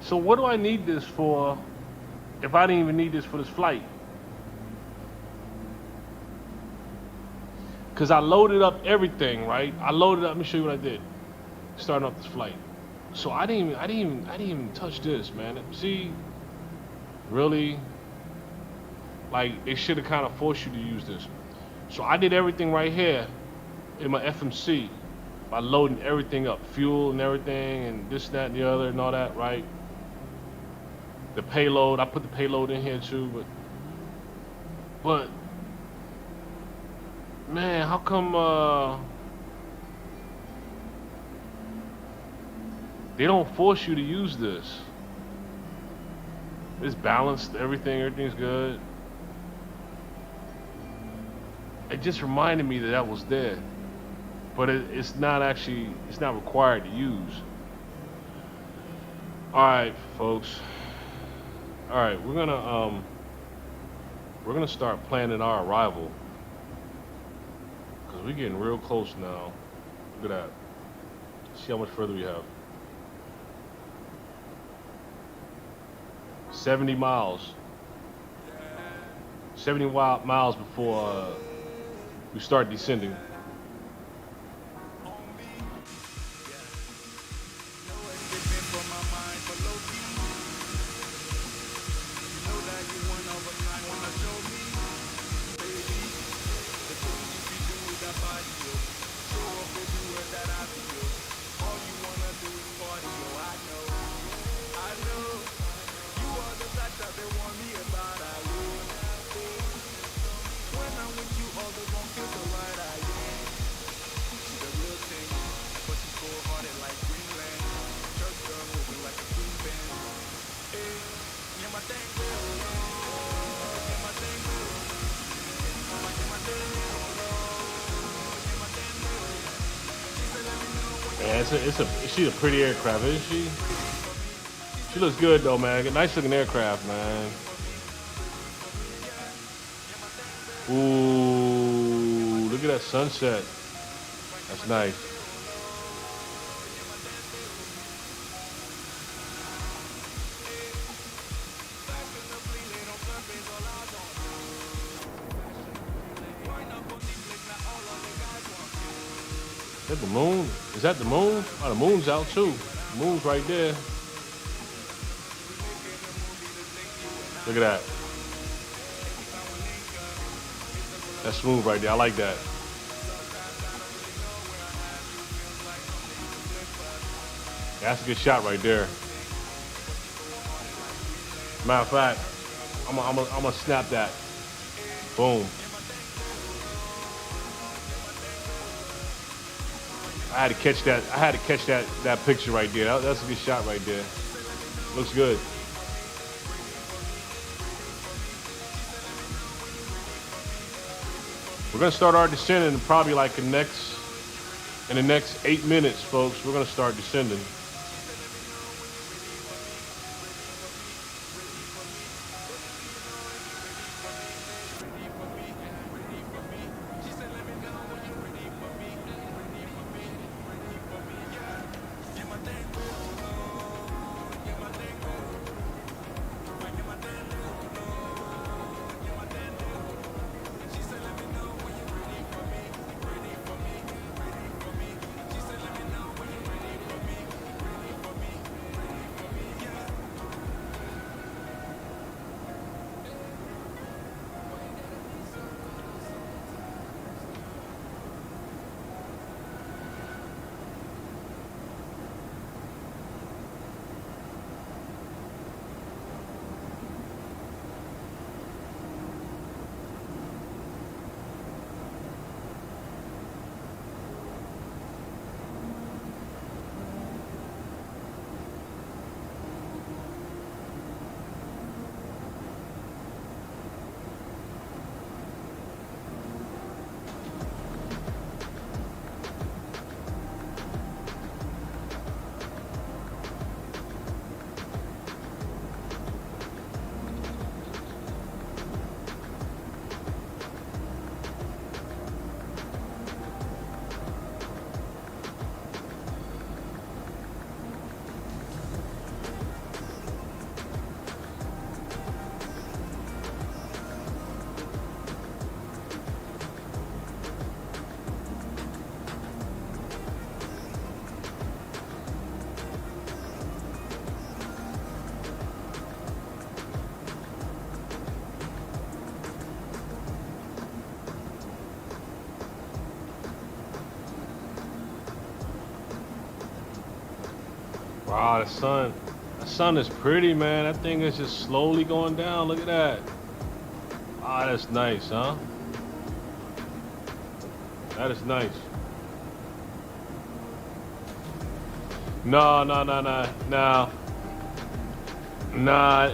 So what do I need this for if I didn't even need this for this flight? Cause I loaded up everything, right? Let me show you what I did. Starting up this flight. So I didn't even touch this, man. See? Really? Like they should have kind of forced you to use this. So I did everything right here in my FMC by loading everything up, fuel and everything and this, that, and the other and all that, right? The payload, I put the payload in here too, but man, how come they don't force you to use this? It's balanced, everything's good. It just reminded me that was there, but it's not required to use. All right, folks. All right, we're gonna start planning our arrival because we're getting real close now. Look at that. See how much further we have. 70 miles. 70 miles before we start descending. Yeah, she's a pretty aircraft, isn't she? She looks good though, man. Nice looking aircraft, man. Ooh, look at that sunset. That's nice. Is that the moon? Is that the moon? Oh, the moon's out too. The moon's right there. Look at that. That's smooth right there. I like that. That's a good shot right there. Matter of fact, I'm gonna snap that. Boom. I had to catch that. I had to catch that picture right there. That's a good shot right there. Looks good. We're gonna start our descending in probably like in the next 8 minutes, folks. We're gonna start descending. Wow, the sun is pretty, man. That thing is just slowly going down. Look at that. Ah, that's nice, huh? That is nice. No,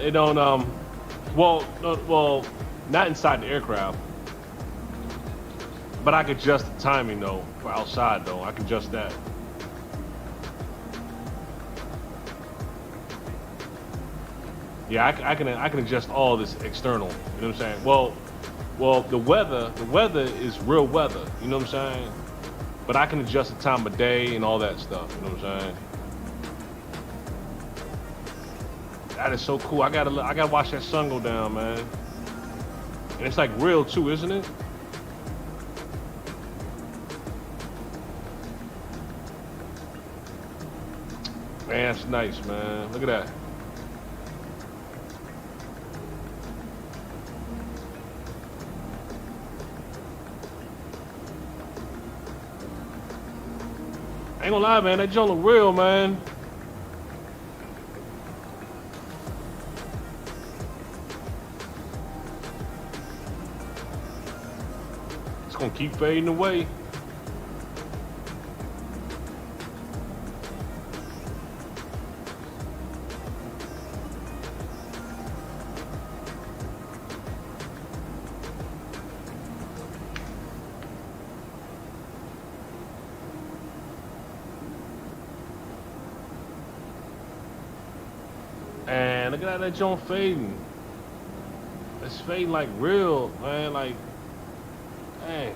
it don't, well, no, well, not inside the aircraft. But I could adjust the timing, though, for outside, though. I can adjust that. Yeah, I can adjust all this external. You know what I'm saying? Well, the weather is real weather. You know what I'm saying? But I can adjust the time of day and all that stuff. You know what I'm saying? That is so cool. I gotta watch that sun go down, man. And it's like real too, isn't it? Man, that's nice, man. Look at that. I ain't gonna lie, man, that joint look real, man. It's gonna keep fading away. And look at that joint fading. It's fading like real, man. Like, dang.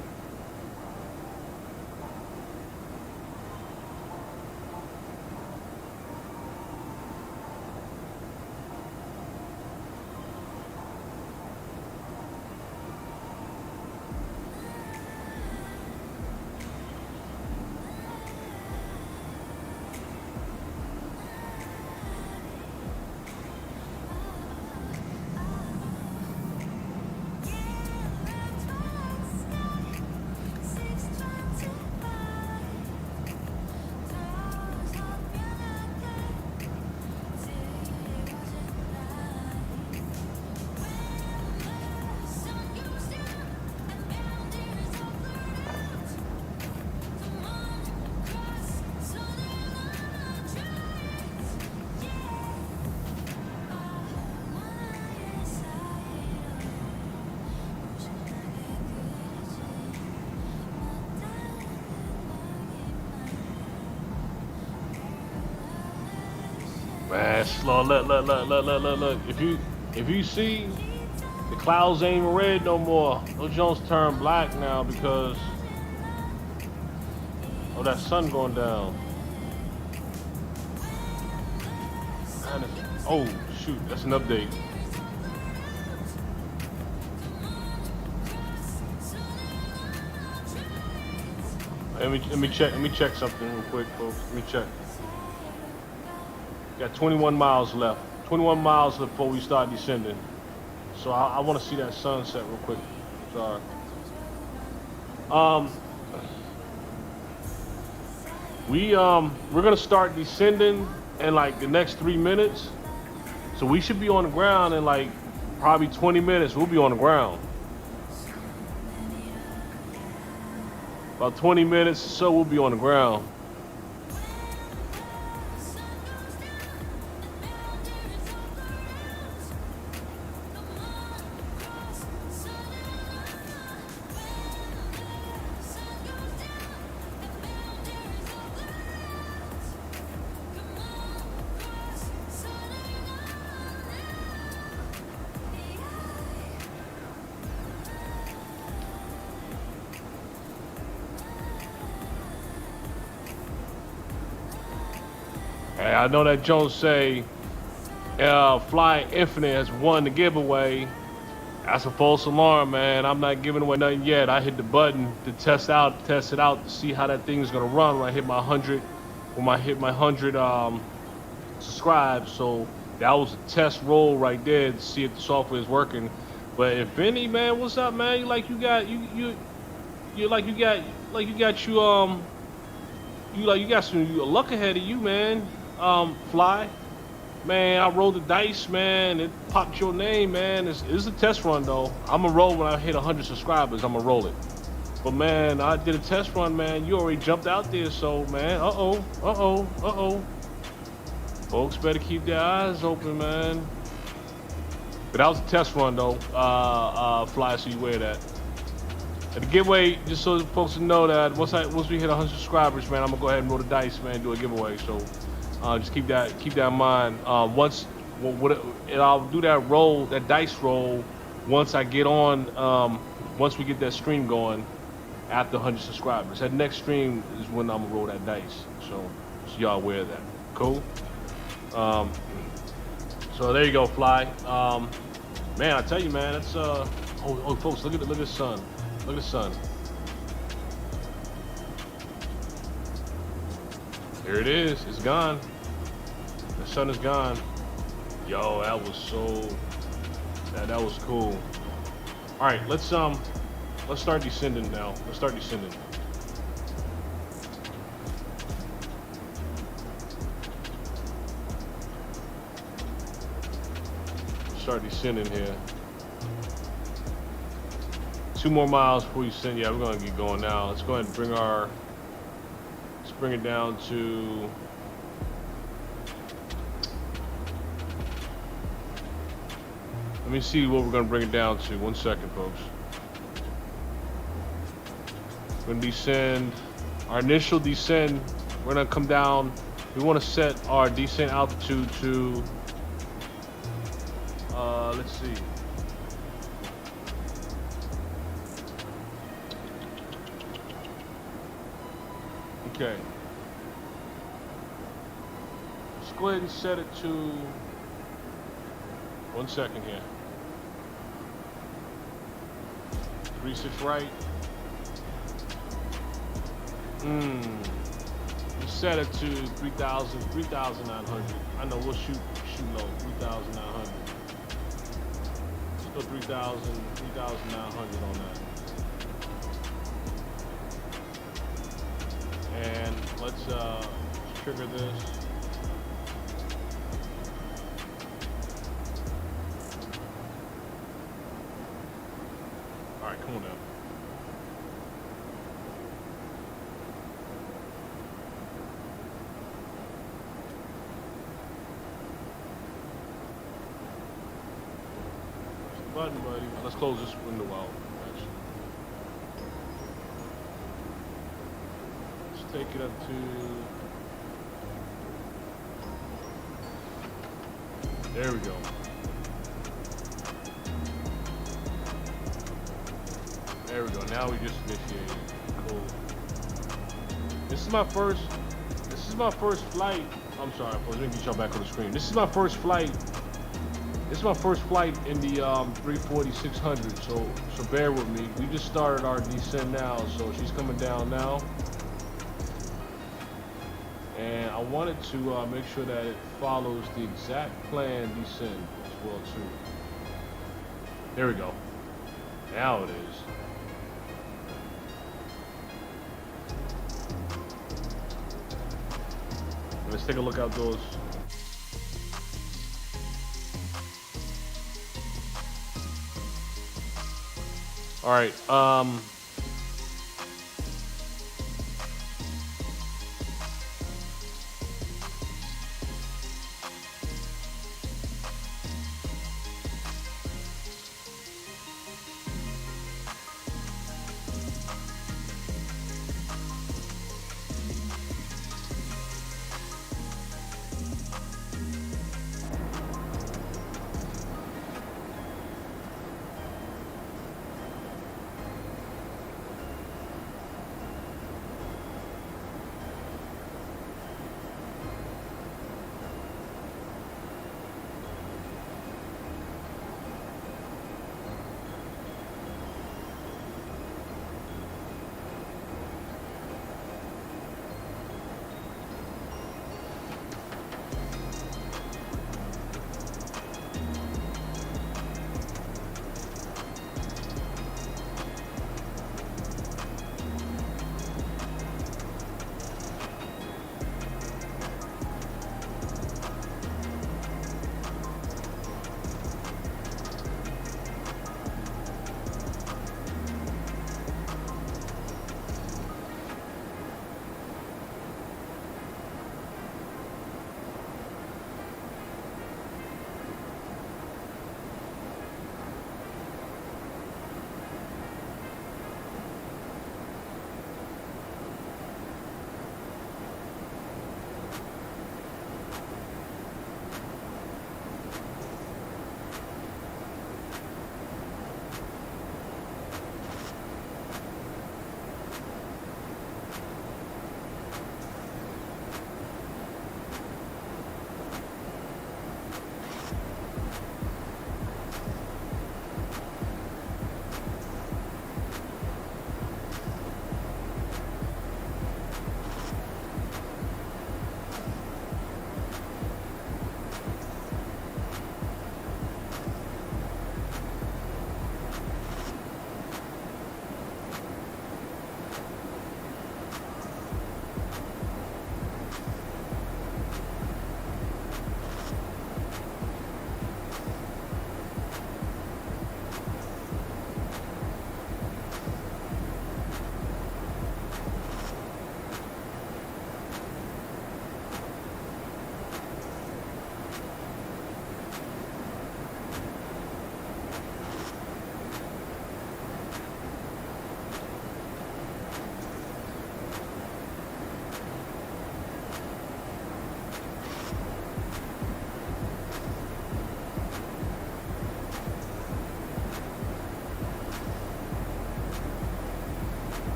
slow. Look. If you see, the clouds ain't even red no more. Those Jones turn black now because of that sun going down. Oh shoot, that's an update. Let me check something real quick, folks. Let me check. Got 21 miles left. 21 miles before we start descending. So I want to see that sunset real quick. Sorry. We're gonna start descending in like the next 3 minutes. So we should be on the ground in like probably 20 minutes. We'll be on the ground. About 20 minutes or so, we'll be on the ground. Hey, I know that Jones say Flying Infinite has won the giveaway. That's a false alarm, man. I'm not giving away nothing yet. I hit the button to test it out to see how that thing's gonna run when I hit my 100, subscribe. So that was a test roll right there to see if the software is working. But if Benny, man, what's up, man? You got some luck ahead of you, man. Fly, man, I rolled the dice, man. It popped your name, man. It's a test run though. I'm gonna roll when I hit 100 subscribers. I'm gonna roll it. But man, I did a test run, man. You already jumped out there, so man. Folks better keep their eyes open, man. But that was a test run though. Fly, so you wear that. And the giveaway, just so folks know that once we hit 100 subscribers, man, I'm gonna go ahead and roll the dice, man, do a giveaway. So just keep that in mind. I'll do that dice roll once I get on. Once we get that stream going after 100 subscribers. That next stream is when I'm gonna roll that dice. So y'all aware of that. Cool. So there you go, Fly. Man, I tell you, man, that's folks, look at the sun. Look at the sun. Here it is. It's gone. The sun is gone. Yo, that was cool. All right, let's start descending now. Let's start descending. Start descending here. 2 more miles before you send. Yeah, we're gonna get going now. Let's go ahead and bring it down to. Let me see what we're gonna bring it down to. 1 second, folks. We're gonna descend. Our initial descent. We're gonna come down. We want to set our descent altitude to. Let's see. Okay. Let's go ahead and set it to 1 second here. 36 right. We set it to 3,900. I know we'll shoot low, 3,900. Let's go 3,900 on that. And let's trigger this. All right, come on down. Push the button, buddy. Let's close this window out. Take it up to There we go. There we go. Now we just initiated. Cool. This is my first flight. I'm sorry, let me get y'all back on the screen. This is my first flight. This is my first flight in the 340-600. So bear with me. We just started our descent now, so she's coming down now. And I wanted to make sure that it follows the exact planned descent as well too. There we go. Now it is. Let's take a look outdoors. All right.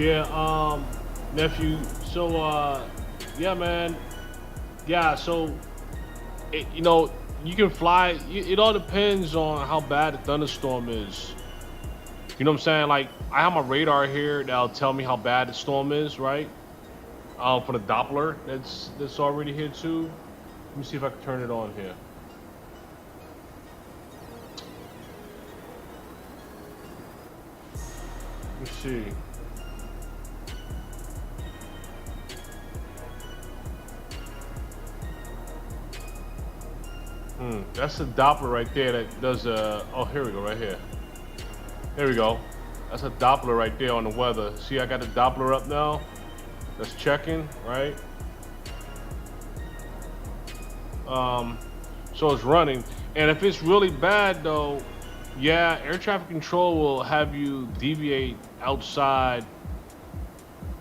Yeah, nephew. So, yeah, man. Yeah, so, you know, you can fly. It all depends on how bad the thunderstorm is. You know what I'm saying? Like, I have my radar here that'll tell me how bad the storm is, right? For the Doppler, that's already here too. Let me see if I can turn it on here. Let me see. That's the Doppler right there that does oh, here we go, right here. There we go. That's a Doppler right there on the weather. See, I got the Doppler up now. That's checking, right? So it's running. And if it's really bad though, yeah, air traffic control will have you deviate outside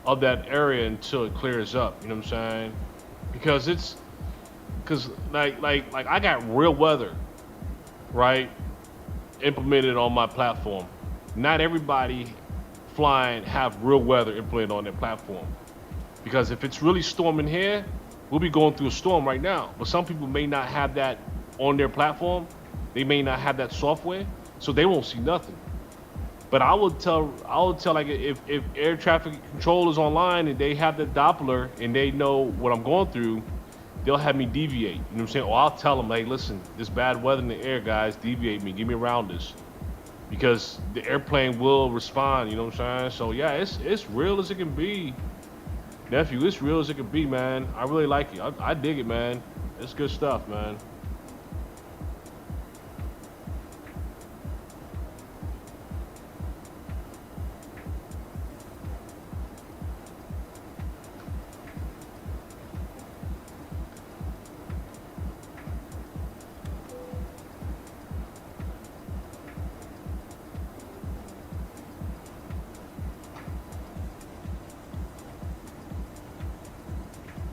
of that area until it clears up. You know what I'm saying? Because like I got real weather, right, implemented on my platform. Not everybody flying have real weather implemented on their platform. Because if it's really storming here, we'll be going through a storm right now. But some people may not have that on their platform. They may not have that software, so they won't see nothing. But I would tell like if air traffic control is online and they have the Doppler and they know what I'm going through, they'll have me deviate. You know what I'm saying? Or I'll tell them, hey, listen, this bad weather in the air, guys, deviate me, give me around this. Because the airplane will respond, you know what I'm saying? So yeah, it's real as it can be. Nephew, it's real as it can be, man. I really like it. I dig it, man. It's good stuff, man.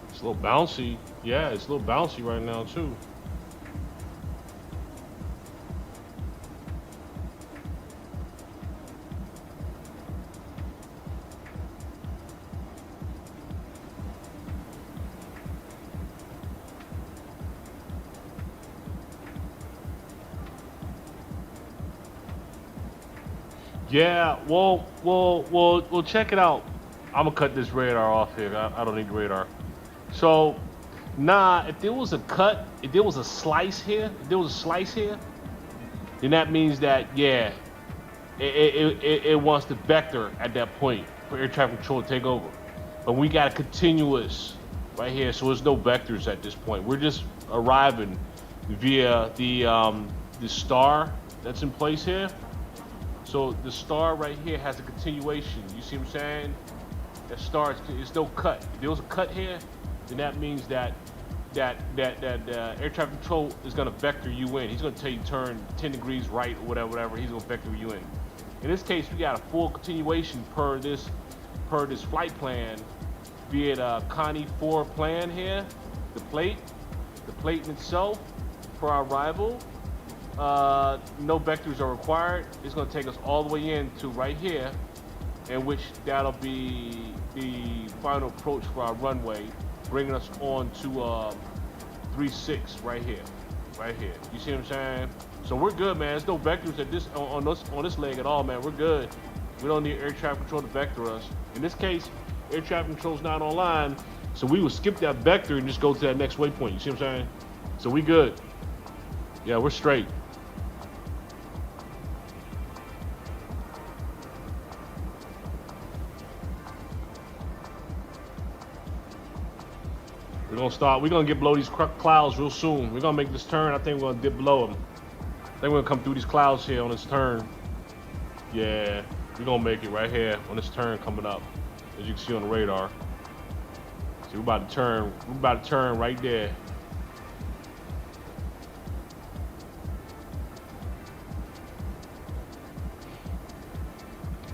It's a little bouncy. Yeah, it's a little bouncy right now too. Yeah, well, check it out. I'm gonna cut this radar off here. I don't need the radar. So, nah, if there was a cut, if there was a slice here, then that means that, yeah, it wants the vector at that point for air traffic control to take over. But we got a continuous right here, so there's no vectors at this point. We're just arriving via the star that's in place here. So the star right here has a continuation. You see what I'm saying? That star is no cut. If there was a cut here, then that means that air traffic control is going to vector you in. He's going to tell you turn 10 degrees right or whatever. He's going to vector you in. In this case, we got a full continuation per this flight plan via the Connie 4 plan here. The plate in itself for our arrival. No vectors are required. It's going to take us all the way in to right here, in which that'll be the final approach for our runway, bringing us on to 36 right here. You see what I'm saying? So we're good, man. There's no vectors at this on this leg at all, man. We're good. We don't need air traffic control to vector us. In this case, air traffic control's not online, so we will skip that vector and just go to that next waypoint. You see what I'm saying? So we good. Yeah, we're straight. We're gonna get below these clouds real soon. We're gonna make this turn. I think we're gonna dip below them. I think we're gonna come through these clouds here on this turn. Yeah, we're gonna make it right here on this turn coming up, as you can see on the radar. So we're about to turn. We're about to turn right there.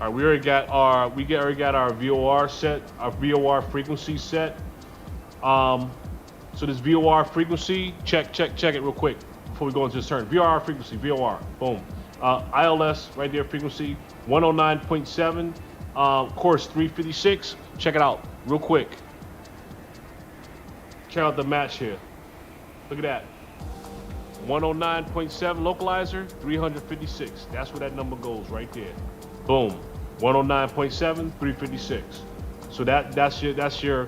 All right, we already got our VOR set, our VOR frequency set. So this VOR frequency, check it real quick before we go into this turn. VOR frequency, VOR, boom. ILS right there, frequency 109.7 Course 356. Check it out real quick. Check out the match here. Look at that. 109.7 localizer, 356. That's where that number goes right there. Boom. 109.7, 356. So that's your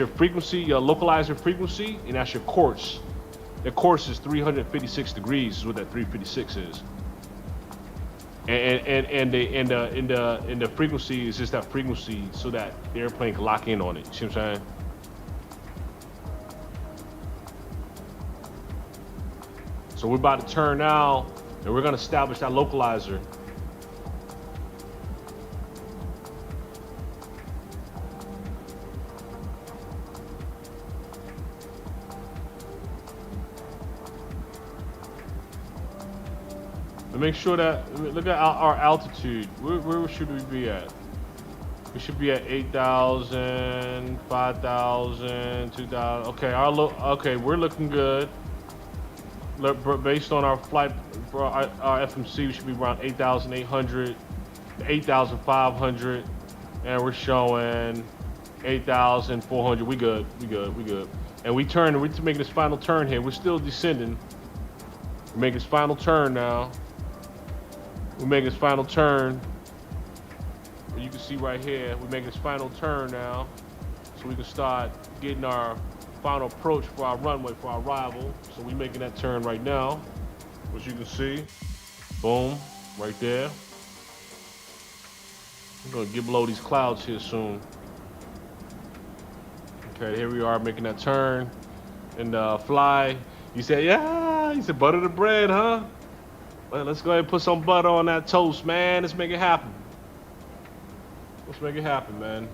frequency, your localizer frequency, and that's your course. The course is 356 degrees is what that 356 is. And the frequency is just that frequency so that the airplane can lock in on it. You see what I'm saying? So we're about to turn now, and we're gonna establish that localizer. And make sure that, look at our altitude. Where should we be at? We should be at 8,000, 5,000, 2,000. Okay, okay, we're looking good. Based on our flight, for our FMC, we should be around 8,800, 8,500, and we're showing 8,400. We good. And we're making this final turn here. We're still descending. We're making this final turn now. We're making this final turn. You can see right here, we're making this final turn now, so we can start getting our final approach for our runway, for our arrival. So we're making that turn right now, as you can see. Boom, right there. We're gonna get below these clouds here soon. Okay, here we are making that turn. And fly, you said, yeah, you said butter the bread, huh? Well, let's go ahead and put some butter on that toast, man. Let's make it happen. Let's make it happen, man.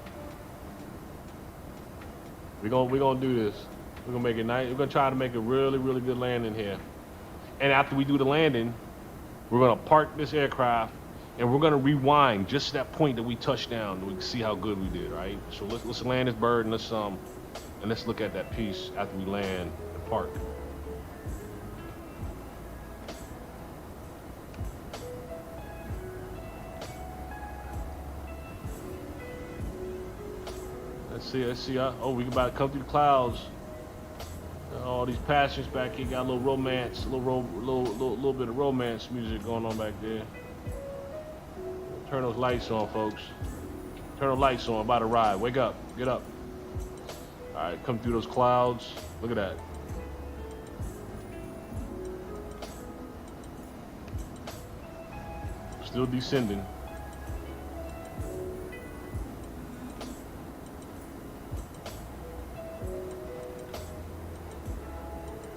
We're gonna do this. We're gonna make it nice. We're gonna try to make a really, really good landing here. And after we do the landing, we're gonna park this aircraft and we're gonna rewind just to that point that we touched down, so we can see how good we did, right? So let's land this bird and let's look at that piece after we land and park. Let's see. Oh, we about to come through the clouds. All these passengers back here got a little romance, a little bit of romance music going on back there. Turn those lights on, folks. Turn those lights on. About to ride. Wake up. Get up. All right, come through those clouds. Look at that. Still descending.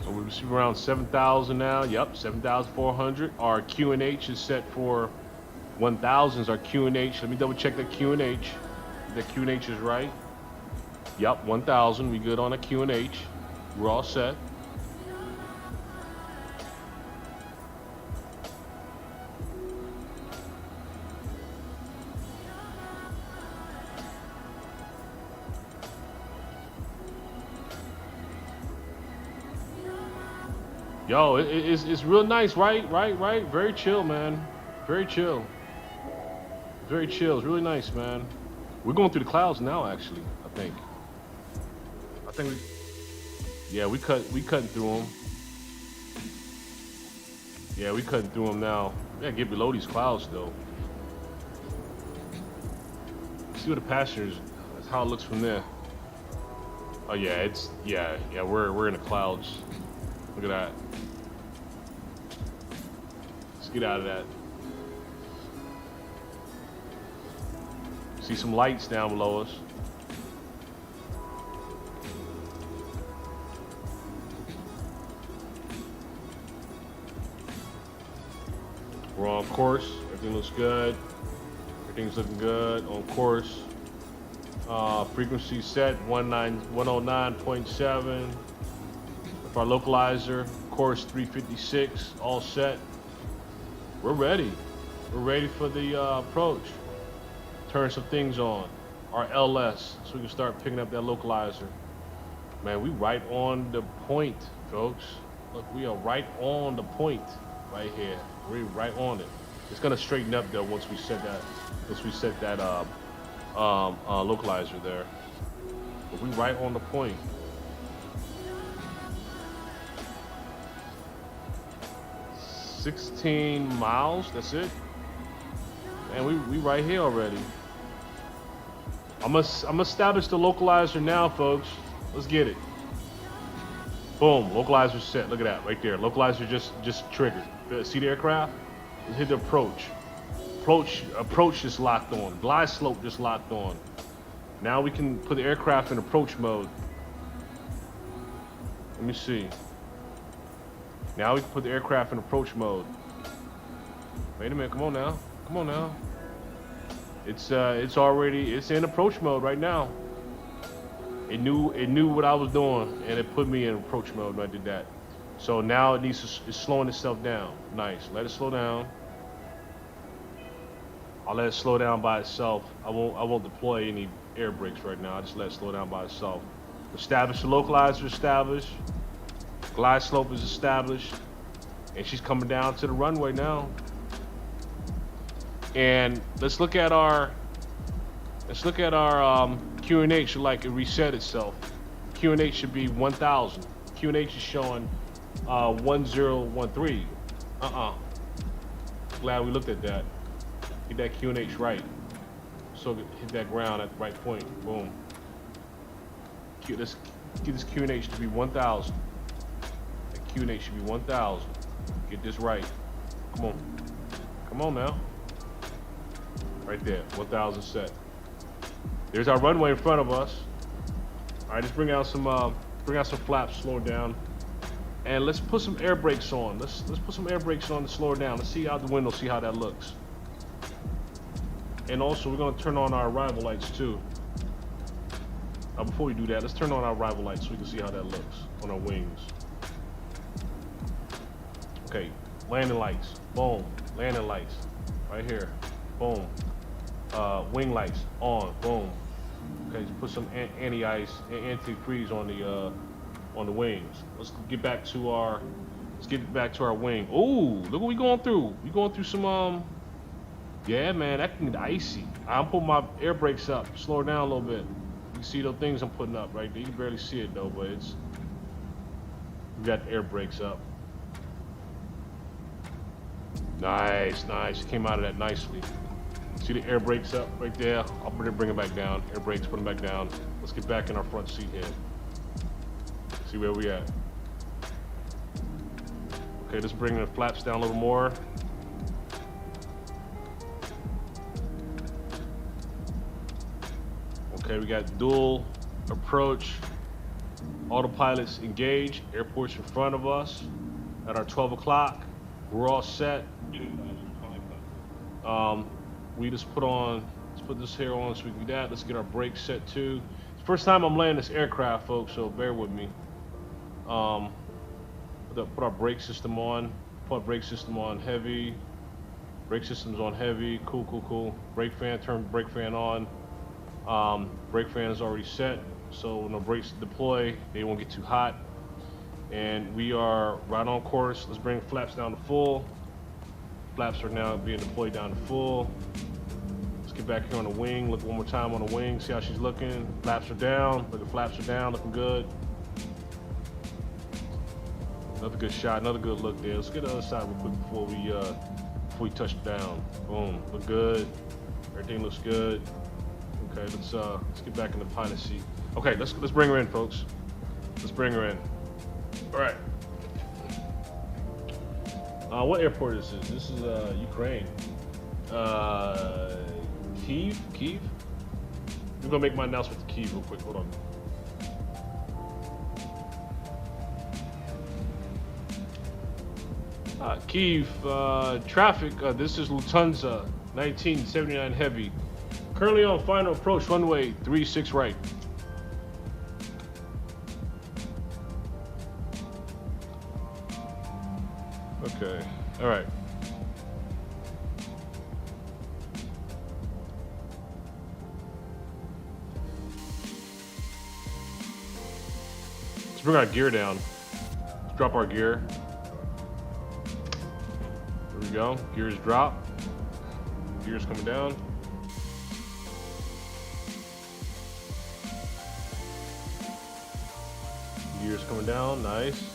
We should be around 7,000 now. Yep, 7,400. Our QNH is set for 1,000 is our QNH. Let me double check that QNH. The QNH is right. Yep, 1,000. We good on a QNH. We're all set. Yo, it's real nice, right? Very chill, man. Very chill. Very chill. It's really nice, man. We're going through the clouds now, actually. I think we cutting through them. Yeah, we cutting through them now. We gotta get below these clouds, though. See what the passengers. That's how it looks from there. Oh yeah, we're in the clouds. Look at that. Let's get out of that. See some lights down below us. We're on course. Everything looks good. Everything's looking good. On course. Frequency set 109.7. Our localizer, course 356, all set. We're ready. We're ready for the approach. Turn some things on. Our LS, so we can start picking up that localizer. Man, we right on the point, folks. Look, we are right on the point right here. We're right on it. It's gonna straighten up though once we set that localizer there. But we right on the point. "16 miles, that's it. Man, we right here already. I'm gonna establish the localizer now, folks. Let's get it. Boom, localizer set. Look at that right there. Localizer just triggered. See the aircraft? Let's hit the approach. Approach just locked on. Glide slope just locked on. Now we can put the aircraft in approach mode. Let me see. Now we can put the aircraft in approach mode. Wait a minute, come on now. Come on now. It's in approach mode right now. It knew what I was doing, and it put me in approach mode when I did that. So now it's slowing itself down. Nice. Let it slow down. I'll let it slow down by itself. I won't deploy any air brakes right now. I just let it slow down by itself. Establish the localizer, established. Glide slope is established, and she's coming down to the runway now. And let's look at our QNH. Like it reset itself. QNH should be 1000. QNH is showing 1013. Glad we looked at that. Get that QNH right. So hit that ground at the right point. Boom. Let's get this QNH to be 1000. That QNH should be 1000. Get this right. Come on. Come on now. Right there, 1000 set. There's our runway in front of us. All right, let's bring out some flaps, slow it down, and let's put some air brakes on. Let's put some air brakes on to slow it down. Let's see out the window, see how that looks. And also, we're gonna turn on our arrival lights too. Before we do that, let's turn on our arrival lights so we can see how that looks on our wings. Okay, landing lights, boom. Landing lights, right here, boom. Wing lights on, boom. Okay, let's put some anti-ice, anti-freeze on the wings. Let's get back to our wing. Ooh, look what we going through. We going through some yeah, man, that can get icy. I'm putting my air brakes up, slow it down a little bit. You can see those things I'm putting up right there. You can barely see it though, but we got the air brakes up. Nice, nice. Came out of that nicely. See the air brakes up right there? I'll bring it back down. Air brakes, put them back down. Let's get back in our front seat here. See where we at. Okay, let's bring the flaps down a little more. Okay, we got dual approach. Autopilot's engaged. Airport's in front of us at our 12 o'clock. We're all set. Let's put this here on so we can do that. Let's get our brakes set too. It's the first time I'm landing this aircraft, folks, so bear with me. Put our brake system on. Put our brake system on heavy. Brake system's on heavy. Cool. Brake fan, turn the brake fan on. Brake fan is already set, so when the brakes deploy, they won't get too hot. And we are right on course. Let's bring flaps down to full. Flaps are now being deployed down to full. Let's get back here on the wing. Look one more time on the wing. See how she's looking. Flaps are down. Look, the flaps are down. Looking good. Another good shot. Another good look there. Let's get the other side real quick before we touch down. Boom. Look good. Everything looks good. Okay. Let's get back in the pilot seat. Okay. Let's bring her in, folks. Let's bring her in. All right. What airport is this? This is Ukraine. Kyiv? I'm gonna make my announcement to Kyiv real quick. Hold on. Kyiv, traffic. This is Lufthansa 1979 Heavy. Currently on final approach, runway 36 right. Okay, all right. Let's bring our gear down. Let's drop our gear. There we go. Gears drop. Gears coming down. gears coming down, nice.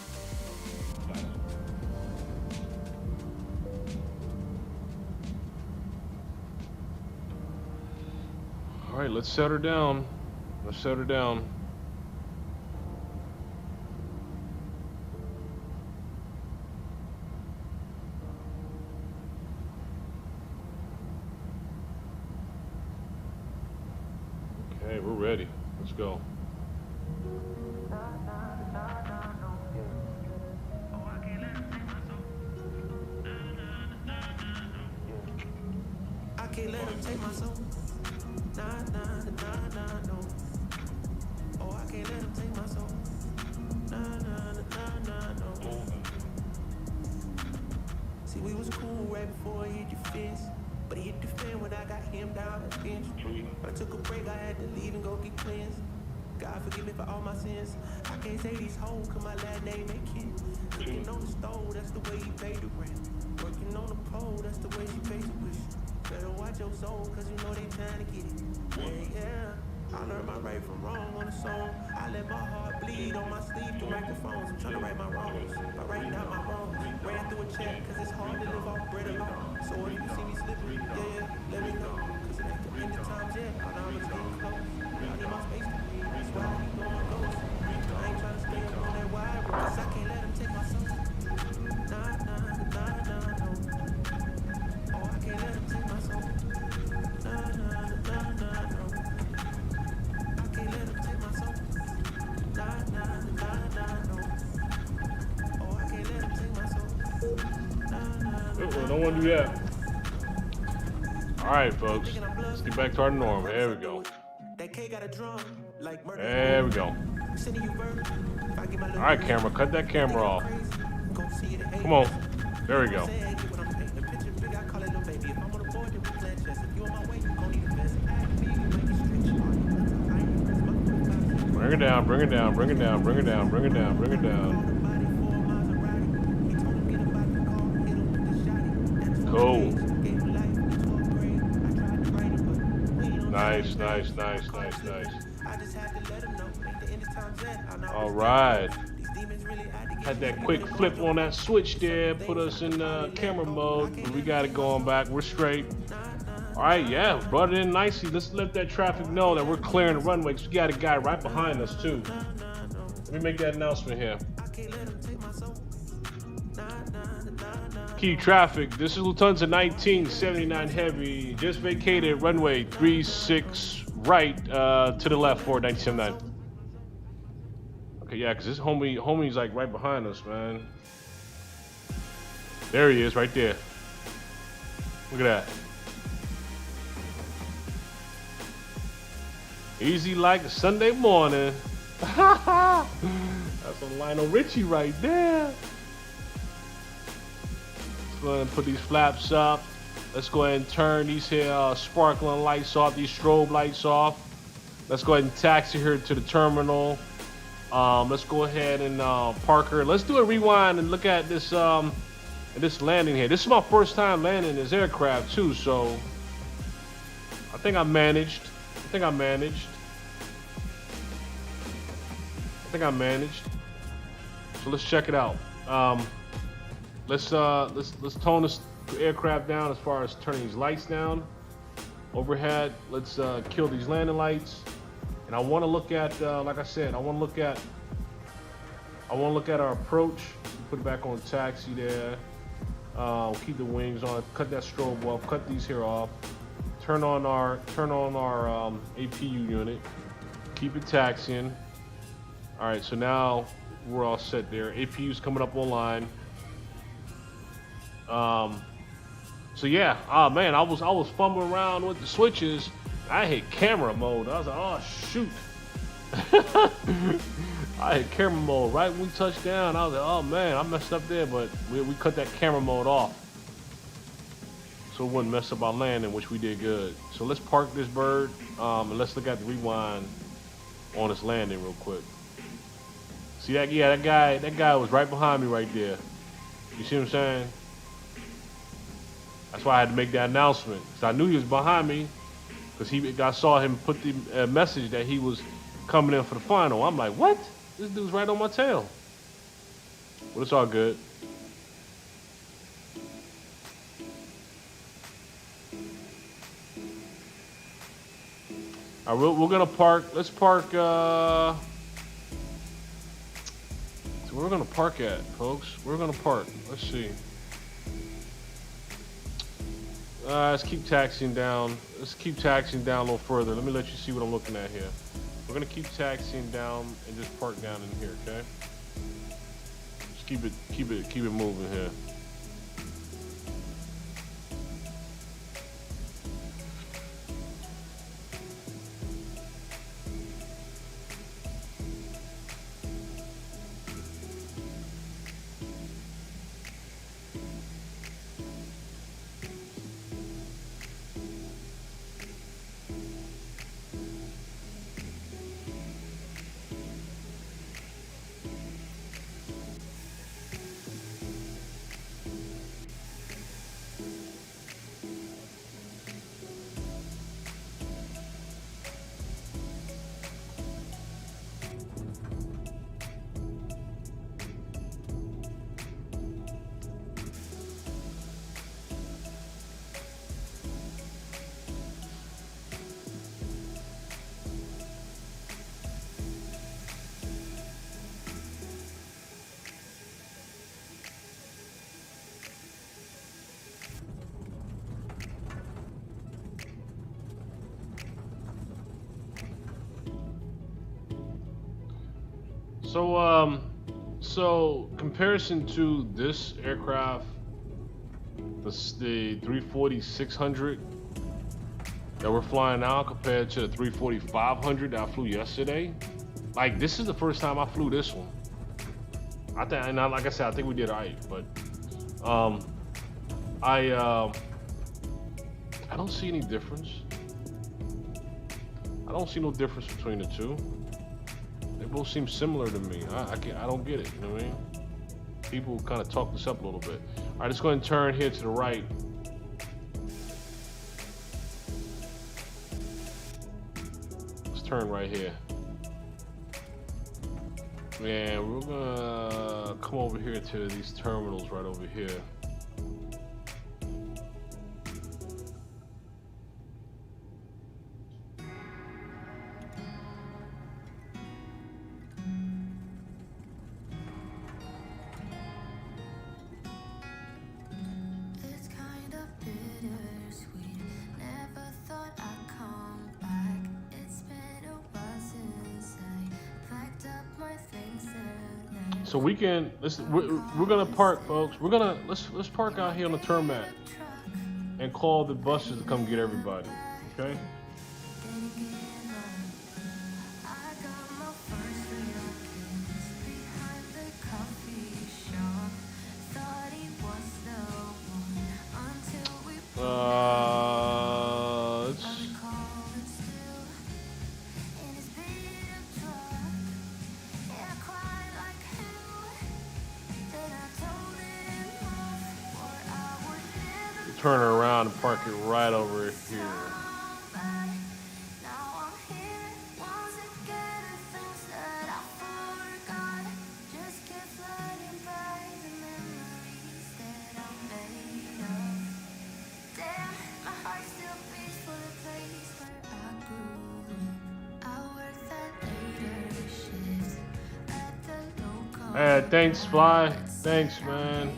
All right, let's set her down. Let's set her down. Okay, we're ready. Let's go. I can't let him take my soul. Nah, nah, nah, nah, no. Oh, I can't let him take my soul. Nah, nah, nah, nah, no. See, we was cool right before he hit the fence. But he hit the fan when I got him down the bench. I took a break, I had to leave and go get cleansed. God forgive me for all my sins. I can't say these hoes, cause my last name ain't Ken. Cooking on the stove, that's the way he paid the rent. Working on the pole, that's the way she pays the wish. Better watch your soul, cause you know they trying to get it. Yeah, yeah. I learned my right from wrong on the song. I let my heart bleed on my sleeve through microphones. I'm trying to right my wrongs, by writing out my wrongs. Ran through a check, cause it's hard to live off bread alone. So if you see me slipping, yeah, let me know. Cause it ain't the end of times yet, I know I'm getting close. I need my space to breathe, that's why I keep going ghost. I ain't trying to stay up on that wire, cause I can't let him take my soul. Nah, nah, nah, nah, no. Oh, I can't let him take my soul. Nah, nah, nah, nah, no. I can't let him take my soul. Nah, nah, nah, nah, no. Oh, I can't let him take my soul. Nah, nah, Don't want to do that. All right, folks. Let's get back to our norm. There we go. There we go. All right, camera. Cut that camera off. Come on. There we go. Bring her down, bring her down, bring her down, bring her down, bring her down, bring her down. Cool. Nice, nice, nice, nice, nice. All right. Had that quick flip on that switch there, put us in camera mode. But we got it going back. We're straight. All right, yeah, brought it in nicely. Let's let that traffic know that we're clearing the runway, because we got a guy right behind us too. Let me make that announcement here. Key traffic, this is Lufthansa 1979 Heavy, just vacated runway 36 right to the left for 1979. Okay, yeah, because this homie's like right behind us, man. There he is, right there. Look at that. Easy like a Sunday morning. That's a Lionel Richie right there. Let's go ahead and put these flaps up. Let's go ahead and turn these here sparkling lights off, these strobe lights off. Let's go ahead and taxi here to the terminal. Let's go ahead and park her. Let's do a rewind and look at this this landing here. This is my first time landing this aircraft too, so I think I managed. So let's check it out. Let's tone this aircraft down as far as turning these lights down. Overhead, let's kill these landing lights. And I want to look at, like I said, I want to look at our approach. Put it back on taxi there. Keep the wings on. Cut that strobe off. Cut these here off. Turn on our APU unit. Keep it taxiing. All right, so now we're all set there. APU's coming up online. So yeah, man, I was fumbling around with the switches. I hit camera mode. I was like, oh shoot. I hit camera mode right when we touched down. I was like, oh man, I messed up there, but we cut that camera mode off, so it wouldn't mess up our landing, which we did good. So let's park this bird, and let's look at the rewind on this landing real quick. See that? Yeah, that guy was right behind me right there. You see what I'm saying? That's why I had to make that announcement, because I knew he was behind me, because I saw him put the message that he was coming in for the final. I'm like, what? This dude's right on my tail. But it's all good. All right, we're gonna park. Let's park. So where we're gonna park at, folks? We're gonna park. Let's see. Let's keep taxiing down. Let's keep taxiing down a little further. Let me let you see what I'm looking at here. We're gonna keep taxiing down and just park down in here, okay? Just keep it moving here. So comparison to this aircraft, the 340-600 that we're flying now compared to the 340-500 that I flew yesterday, like this is the first time I flew this one. I think, and like I said, I think we did alright, but I don't see any difference. I don't see no difference between the two. They both seem similar to me. I don't get it, you know what I mean? People kind of talk this up a little bit. All right, let's go ahead and turn here to the right. Let's turn right here. And we're gonna come over here to these terminals right over here. So we can we're gonna park, folks. Let's park out here on the tarmac and call the buses to come get everybody. Okay. Turn her around and park it right over here. Hey, thanks, Fly. Thanks, man.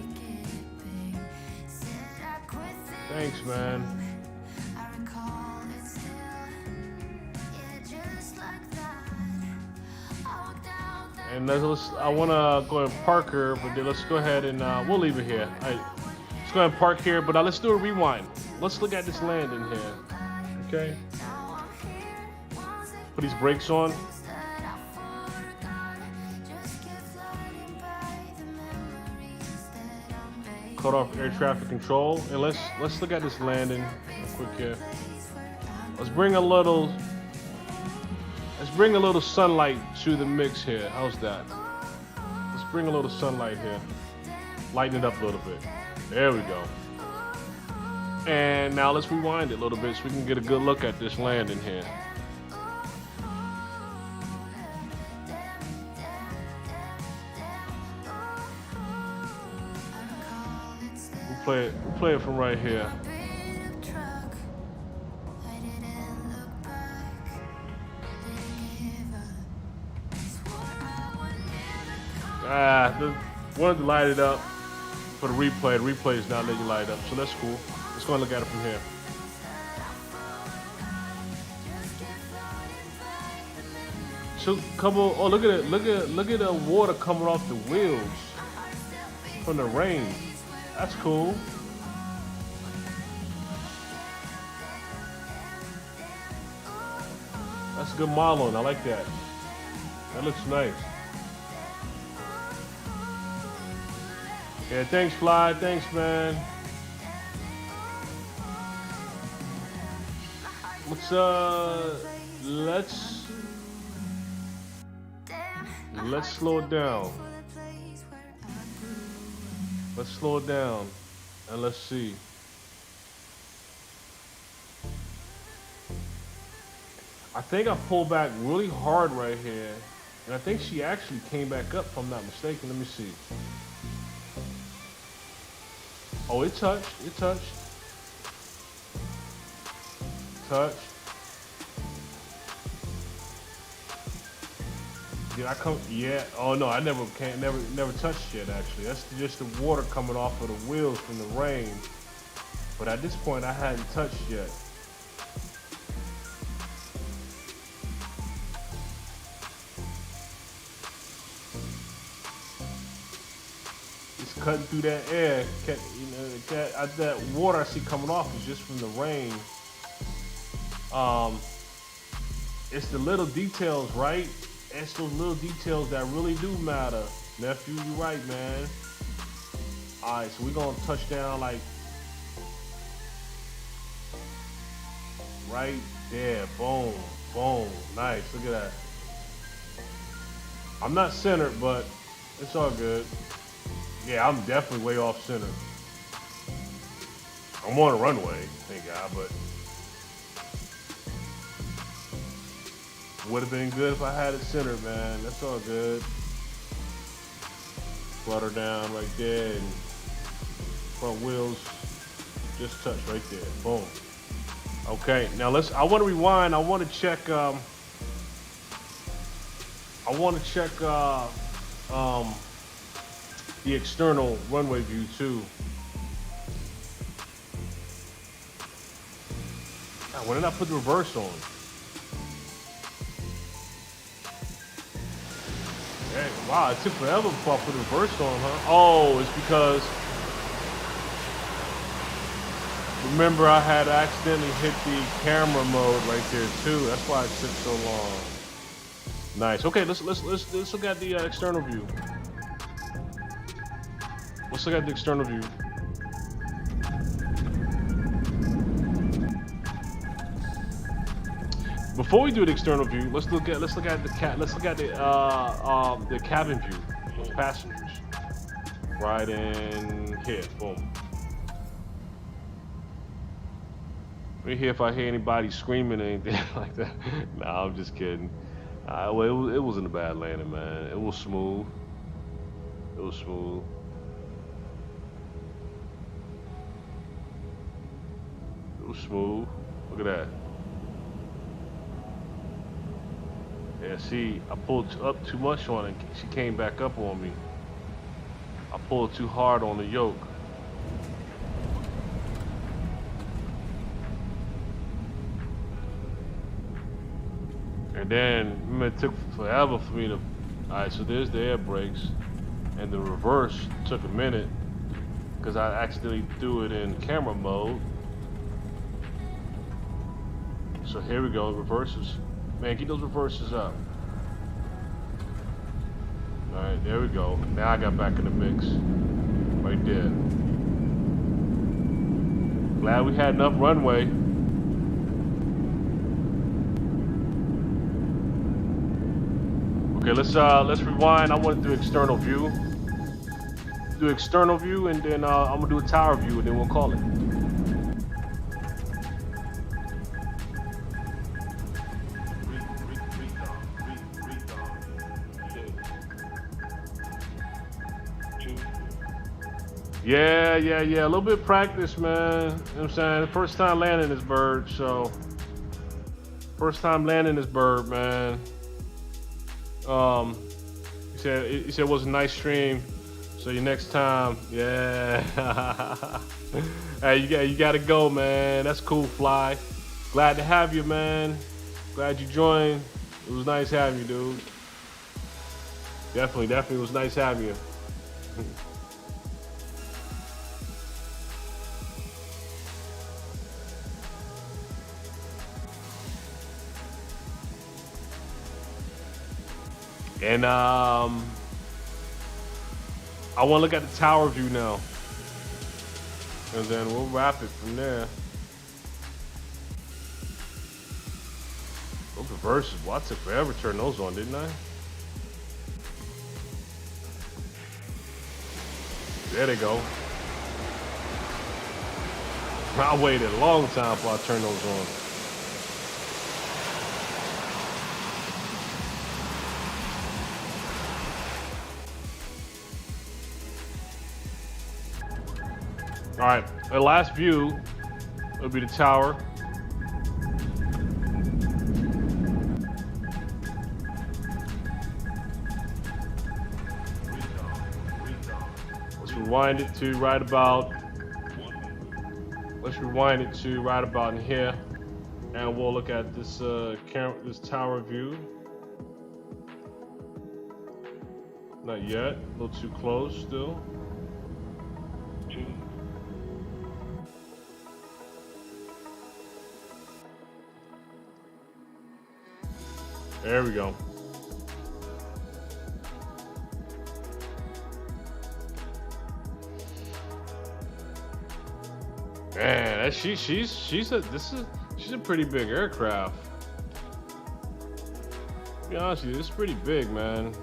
Thanks, man. And I want to go and park her, but then let's go ahead and we'll leave it here. All right, let's go ahead and park here, but let's do a rewind. Let's look at this landing here. Okay. Put these brakes on. Cut off air traffic control, and let's look at this landing real quick here. Let's bring a little sunlight to the mix here. How's that? Let's bring a little sunlight here. Lighten it up a little bit. There we go. And now let's rewind it a little bit so we can get a good look at this landing here. play it from right here. Wanted to light it up for the replay. The replay is not letting you light it up, so that's cool. Let's go and look at it from here. So couple. Oh, look at it! Look at the water coming off the wheels from the rain. That's cool. That's a good modeling. I like that. That looks nice. Yeah, thanks, Fly. Thanks, man. Let's slow it down. Let's slow it down and let's see. I think I pulled back really hard right here, and I think she actually came back up if I'm not mistaken. Let me see. Oh, it touched. It touched. Touched. Did I come? Yeah. Oh no, I never touched yet. Actually, that's just the water coming off of the wheels from the rain. But at this point, I hadn't touched yet. It's cutting through that air. That water I see coming off is just from the rain. It's the little details, right? It's those little details that really do matter. Nephew, you right, man. All right, so we're gonna touch down like right there. Boom, boom. Nice, look at that. I'm not centered, but it's all good. Yeah, I'm definitely way off center. I'm on a runway, thank God, but would have been good if I had it centered, man. That's all good. Flutter down right there, and front wheels just touch right there. Boom. Okay, now I want to rewind. I want to check. The external runway view too. When did I put the reverse on? Hey, wow, it took forever before I put the reverse on, huh? Oh, it's because, remember I had accidentally hit the camera mode right there too. That's why it took so long. Nice. Okay, let's look at the external view. Let's look at the external view. Before we do the external view, let's look at the cabin view, those passengers. Right in here, boom. Let me hear if I hear anybody screaming or anything like that. Nah, I'm just kidding. Well, it wasn't a bad landing, man. It was smooth. It was smooth. It was smooth. Look at that. Yeah, see, I pulled up too much on it. She came back up on me. I pulled too hard on the yoke. And then it took forever for me to. Alright, so there's the air brakes. And the reverse took a minute because I accidentally threw it in camera mode. So here we go, reverses. Man, get those reverses up. Alright, there we go. Now I got back in the mix. Right there. Glad we had enough runway. Okay, let's rewind. I want to do external view. Do external view, and then I'm gonna do a tower view, and then we'll call it. Yeah, yeah, yeah. A little bit of practice, man. You know what I'm saying? First time landing this bird, so first time landing this bird, man. You said it was a nice stream. So your next time, yeah. Hey, you gotta go, man. That's cool, Fly. Glad to have you, man. Glad you joined. It was nice having you, dude. Definitely was nice having you. And I want to look at the tower view now, and then we'll wrap it from there. Those reverses, well, I took forever to turn those on, didn't I? There they go. I waited a long time before I turned those on. All right, the last view will be the tower. Let's rewind it to right about. Let's rewind it to right about in here, and we'll look at this this tower view. Not yet. A little too close still. There we go. Man, she's a pretty big aircraft. To be honest with you, it's pretty big, man.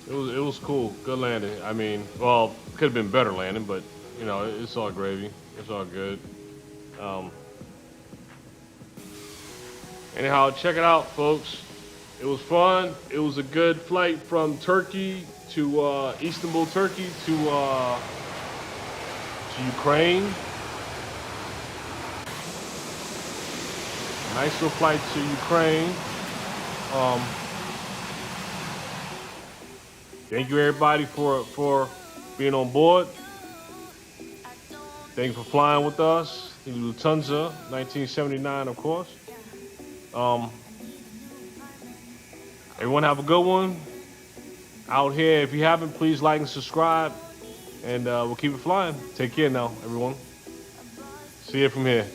It was cool. Good landing. I mean, well, could have been better landing, but you know, it's all gravy. It's all good. Anyhow, check it out, folks. It was fun. It was a good flight from Turkey to Istanbul, Turkey to Ukraine. Nice little flight to Ukraine. Thank you everybody for being on board. Thank you for flying with us. Thank you, Lufthansa, 1979, of course. Everyone have a good one out here. If you haven't, please like and subscribe, and we'll keep it flying. Take care now, everyone. See you from here.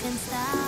Can stop.